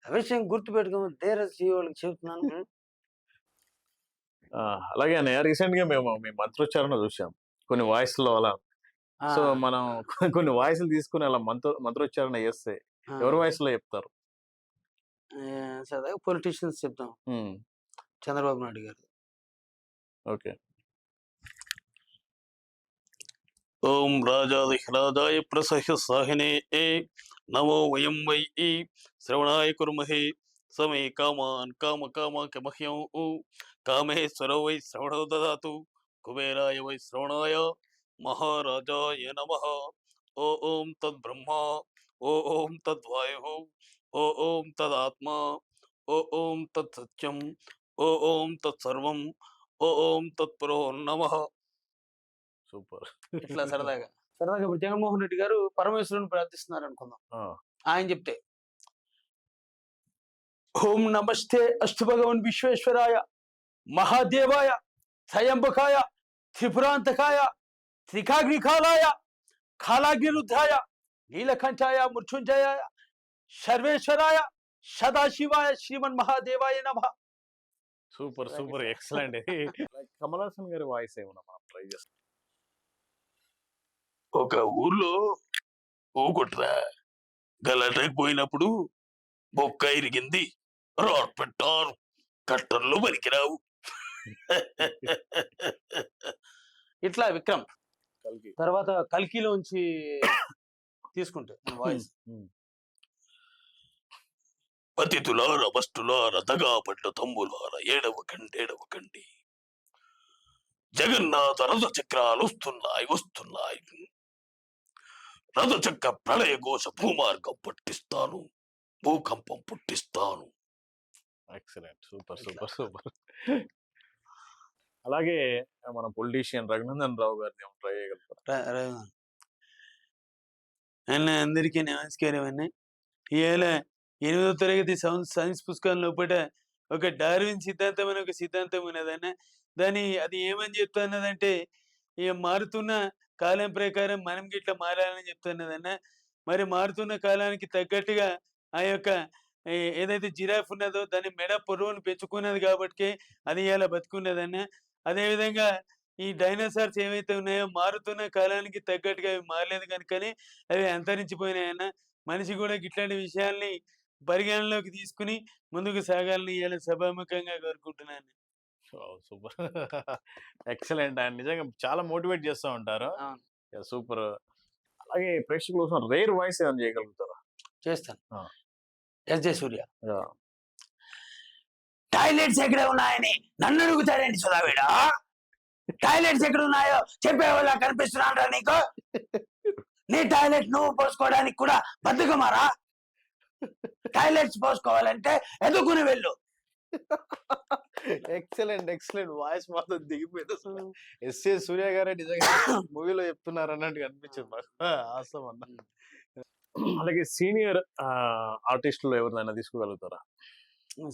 ఆ విషయం గుర్తుపెట్టుకోమని ధీరజ్ వాళ్ళకి చెబుతున్నాను. అలాగే రీసెంట్ గా మేము మీ మంత్రోచ్చారణ చూసాం కొన్ని వాయిస్ లో అలా. సో మనం కొన్ని వాయిస్లు తీసుకుని అలా మంత్రోచ్చారణ చేస్తే ఎవరి వాయిస్ లో చెప్తారు? సరదాగా పొలిటీషియన్స్ చెప్తాం. చంద్రబాబు నాయుడు గారు. ఓకే. ఓం రాజాదిహ్రాజాయ ప్రసహ్య సాహినే నమో వయం వై శ్రవణాయ కుర్మహే సమే కామాన్ కామకామాక మహ్యం కామేశ్వరో వై శ్రవణో దదాతు కుబేరాయ వై శ్రవణాయ మహారాజాయ నమః. ఓం తద్బ్రహ్మ, ఓం తద్వాయు, ఓం తదాత్మా, ఓం తత్సత్యం, ఓం తత్సర్వం, ఓం తత్పురో నమః. సూపర్. ఇట్లా సరదాగా ఇప్పుడు జగన్మోహన్ రెడ్డి గారు పరమేశ్వరుని ప్రార్థిస్తున్నారు అనుకుందాం. ఆయన చెప్తే ఓం నమస్తే అస్తు భగవన్ విశ్వేశ్వరాయ మహాదేవాయ త్రయంబకాయ త్రిపురాంతకాయ త్రికాగ్నికాలాయ కాలాగ్నిరుద్ధాయ నీలకంఠాయ మృత్యుంజయాయ సర్వేశ్వరాయ సదాశివాయ శ్రీమన్ మహాదేవాయ నమః. Super super excellent. Kamal Haasan గారి వాయిస్ ఏమన్నా మనం ట్రై చేస్తాం. ఒక ఊర్లో ఊకొట్రా గలటకు పోయినప్పుడు బొక్క ఇరిగింది, రాడ్ పెట్టారు, కట్టర్లు పనికిరావు. ఇట్లా విక్రమ్ కల్కి. తర్వాత కల్కిలోంచి తీసుకుంటే వాయిస్. పతితులార వస్తులార దగా పడ్డ తమ్ములార ఏడవకండి. జగన్నాథ రథ చక్రాలు వస్తున్నాయి. రథ చక్ర ప్రళయ ఘోష భూమార్గం పట్టిస్తాను, భూకంపం పుట్టిస్తాను. Excellent, super. అలాగే మన పొలిటీషియన్ రఘునందన్ రావు గారిని ట్రై చేయగలుగుతారు. అందరికీ నమస్కారం అన్న. ఇవాళ 8వ తరగతి సైన్స్ పుస్తకం లోపల ఒక డార్విన్ సిద్ధాంతం అని ఒక సిద్ధాంతం ఉన్నదన్న. అది ఏమని చెప్తున్నదంటే, ఇక మారుతున్న కాలం ప్రకారం మనం గిట్లా మారాలని చెప్తున్నదన్న. మరి మారుతున్న కాలానికి తగ్గట్టుగా ఆ యొక్క ఏదైతే జిరాఫ్ ఉన్నదో దాని మెడ పొడవును పెంచుకున్నది కాబట్టి అది ఇలా బతుకున్నదన్న. అదేవిధంగా ఈ డైనోసార్స్ ఏవైతే ఉన్నాయో మారుతున్న కాలానికి తగ్గట్టుగా అవి మారలేదు కనుకనే అవి అంతరించిపోయినాయన్న. మనిషి కూడా ఇట్లాంటి విషయాల్ని పరిగణలోకి తీసుకుని ముందుకు సాగాలని ఇలా సభాముఖంగా కోరుకుంటున్నాను. Super, excellent. ఆయన నిజంగా చాలా మోటివేట్ చేస్తూ ఉంటారు. సూపర్. అలాగే ప్రేక్షకుల కోసం రేర్ వాయిస్ ఏమైనా చేయగలుగుతారా? చేస్తాను. ఎస్ జే సూర్య. టాయిలెట్స్ ఎక్కడ ఉన్నాయని నన్ను అడుగుతాడండి సుధావేడా. టాయిలెట్స్ ఎక్కడ ఉన్నాయో చెప్పే వాళ్ళ కనిపిస్తున్నాడా నీకు? నీ టాయిలెట్ నువ్వు పోసుకోవడానికి కూడా బతుకమారా? టాయిలెట్స్ పోసుకోవాలంటే ఎదుకుని వెళ్ళు. ఎక్సలెంట్. వాయిస్ మాత్రం దిగిపోయింది అసలు. ఎస్ఏ సూర్య గారే నిజంగా మూవీలో చెప్తున్నారు అన్నట్టు అనిపించింది నాకు. ఆసం అన్న. అలాగే సీనియర్ ఆర్టిస్టులు ఎవరినైనా తీసుకోగలుగుతారా?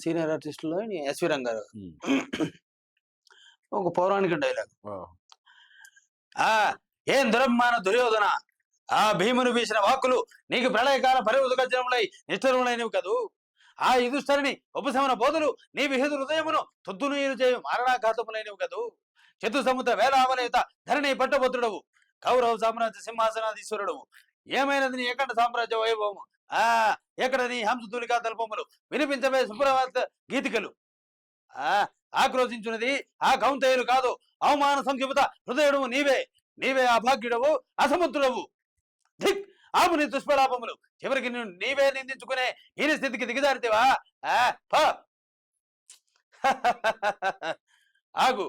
సీనియర్ ఆర్టిస్టులో ఎస్వి రంగారావు ఒక పౌరాణిక డైలాగ్. ఏం దురభిమాన దుర్యోధన, ఆ భీమును వీసిన వాక్కులు నీకు ప్రళయకాల పరివృతగజములై నిష్ఠురములైనవి కదూ. ఆ యుధుష్ఠరిని ఉపశమన బోధులు నీ విహిత హృదయమును తుద్దు నీరు చేయు మారణాఘాతములైనవి కదూ. చతు సముద్ర వేలావలయుత ధరణి పట్టభద్రుడవు, కౌరవ సామ్రాజ్య సింహాసనాధీశ్వరుడవు. ఏమైనది నీ ఏకండ సామ్రాజ్య వైభవము, ఎక్కడ నీ హంసతూలికా తల్పములు, వినిపించవే సుప్రభాత గీతికలు. ఆక్రోశించున్నది ఆ కౌంతేయులు కాదు, అవమాన సంక్షిప్త హృదయుడు నీవే అభాగ్యుడవు, అసముద్రుడవు. ధిక్ ఆపు నీ దుష్పలాపములు, చివరికి నీవే నిందించుకునే హీన స్థితికి దిగజారితేవా? ఆగు.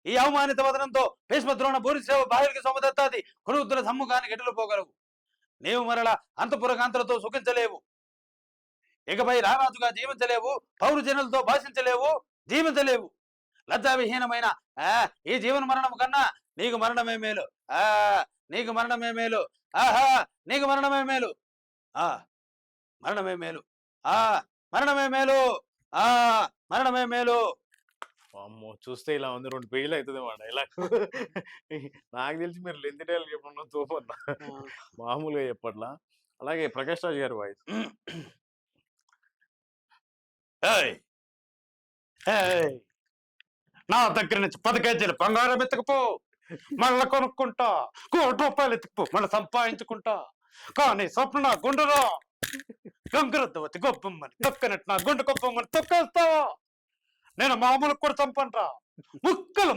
ఈ అవమానిత వదనంతో భీష్మద్రోణ భూరిశ్రవ బాహ్యుడికి సోమదత్తాది కురుద్ర సమ్ముఖానికి ఎటులు పోగలవు. నీవు మరల అంతఃపురకాంతలతో సుఖించలేవు, ఇకపై రారాజుగా జీవించలేవు, పౌరు జనులతో భాషించలేవు, జీవించలేవు. లజ్జావిహీనమైన ఈ జీవన మరణం కన్నా నీకు మరణమే మేలు. నీకు మరణమే మేలు. నీకు మరణమే మేలు. మరణమే మేలు. మరణమే మేలు. మరణమే మేలు. అమ్మో, చూస్తే ఇలా ఉంది. 2 పేజీలు అవుతుంది మా డైలాగ్. నాకు తెలిసి మీరు లెంత్ డైలాగ్ చెప్పడం తోపన్నా, మామూలుగా చెప్పట్లా. అలాగే ప్రకాష్ రాజ్ గారి వాయిస్. నా దగ్గర నుంచి 10 కేజీలు బంగారం ఎత్తుకుపో, మళ్ళా కొనుక్కుంటా. 1 కోటి రూపాయలు ఎత్తుకుపో, మళ్ళీ సంపాదించుకుంటా. కానీ స్వప్న గుండులో గంగురద్దవతి గొప్పమ్మని తొక్కనట్టు నా గుండు గొప్పమ్మని తొక్కేస్తావా? నేను మామూలు కూడా చంపండ్రా,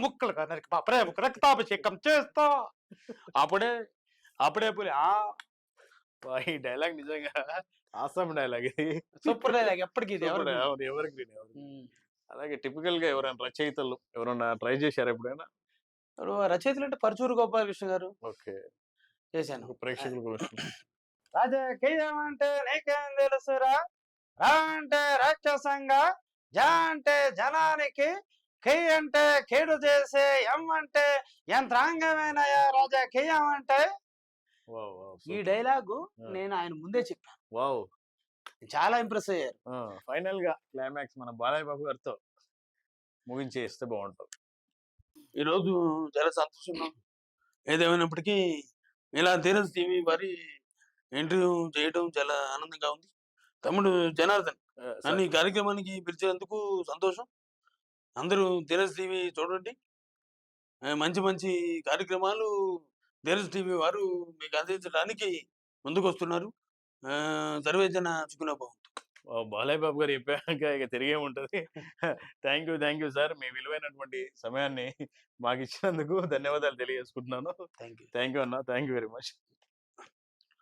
ముక్కలుగా నరికి మా ప్రేమకు రక్తాభిషేకం చేస్తా. అప్పుడే పులి. ఈ డైలాగ్ నిజంగా ఆసమ్ డైలాగ్. ఇది సూపర్ డైలాగ్. ఎప్పటికీ ఎవరికి. అలాగే టిపికల్ గా ఎవరైనా రచయితలు ఎవరైనా ట్రై చేశారు ఎప్పుడైనా? రచయితలు అంటే పరచూరు గోపాలకృష్ణ గారు. ఓకే, చేశాను. ప్రేక్షకుల కోసం. రాజకీయం అంటే నీకేం తెలుసురా, రా అంటే రాక్షసంగా, జా అంటే జనానికి, కై అంటే కేడు చేసే, ఎం అంటే యంత్రాంగమేనయా రాజకీయం అంటే. ఈ డైలాగు నేను ఆయన ముందే చెప్పాను. వావ్, చాలా ఇంప్రెస్ అయ్యారు. ఫైనల్ గా క్లైమాక్స్ మన బాలయ్య బాబు గారితో ముగించేస్తే బాగుంటుంది. ఈరోజు చాలా సంతోషంగా, ఏదేమైనప్పటికీ ఇలా ధీరజ్ టీవీ వారి ఇంటర్వ్యూ చేయడం చాలా ఆనందంగా ఉంది. తమ్ముడు జనార్దన్ నన్ను ఈ కార్యక్రమానికి పిలిచినందుకు సంతోషం. అందరూ ధీరజ్ టీవీ చూడండి. మంచి కార్యక్రమాలు ధీరజ్ టీవీ వారు మీకు అందించడానికి ముందుకు వస్తున్నారు. సర్వేజన సుఖినో భవంతు. బాలయ్య బాబు గారు చెప్పాక ఇక తిరిగేముంటది. Thank you sir. మీ విలువైనటువంటి సమయాన్ని మాకిచ్చినందుకు ధన్యవాదాలు తెలియజేసుకుంటున్నాను. Thank you. థ్యాంక్ యూ అన్న. Thank you very much.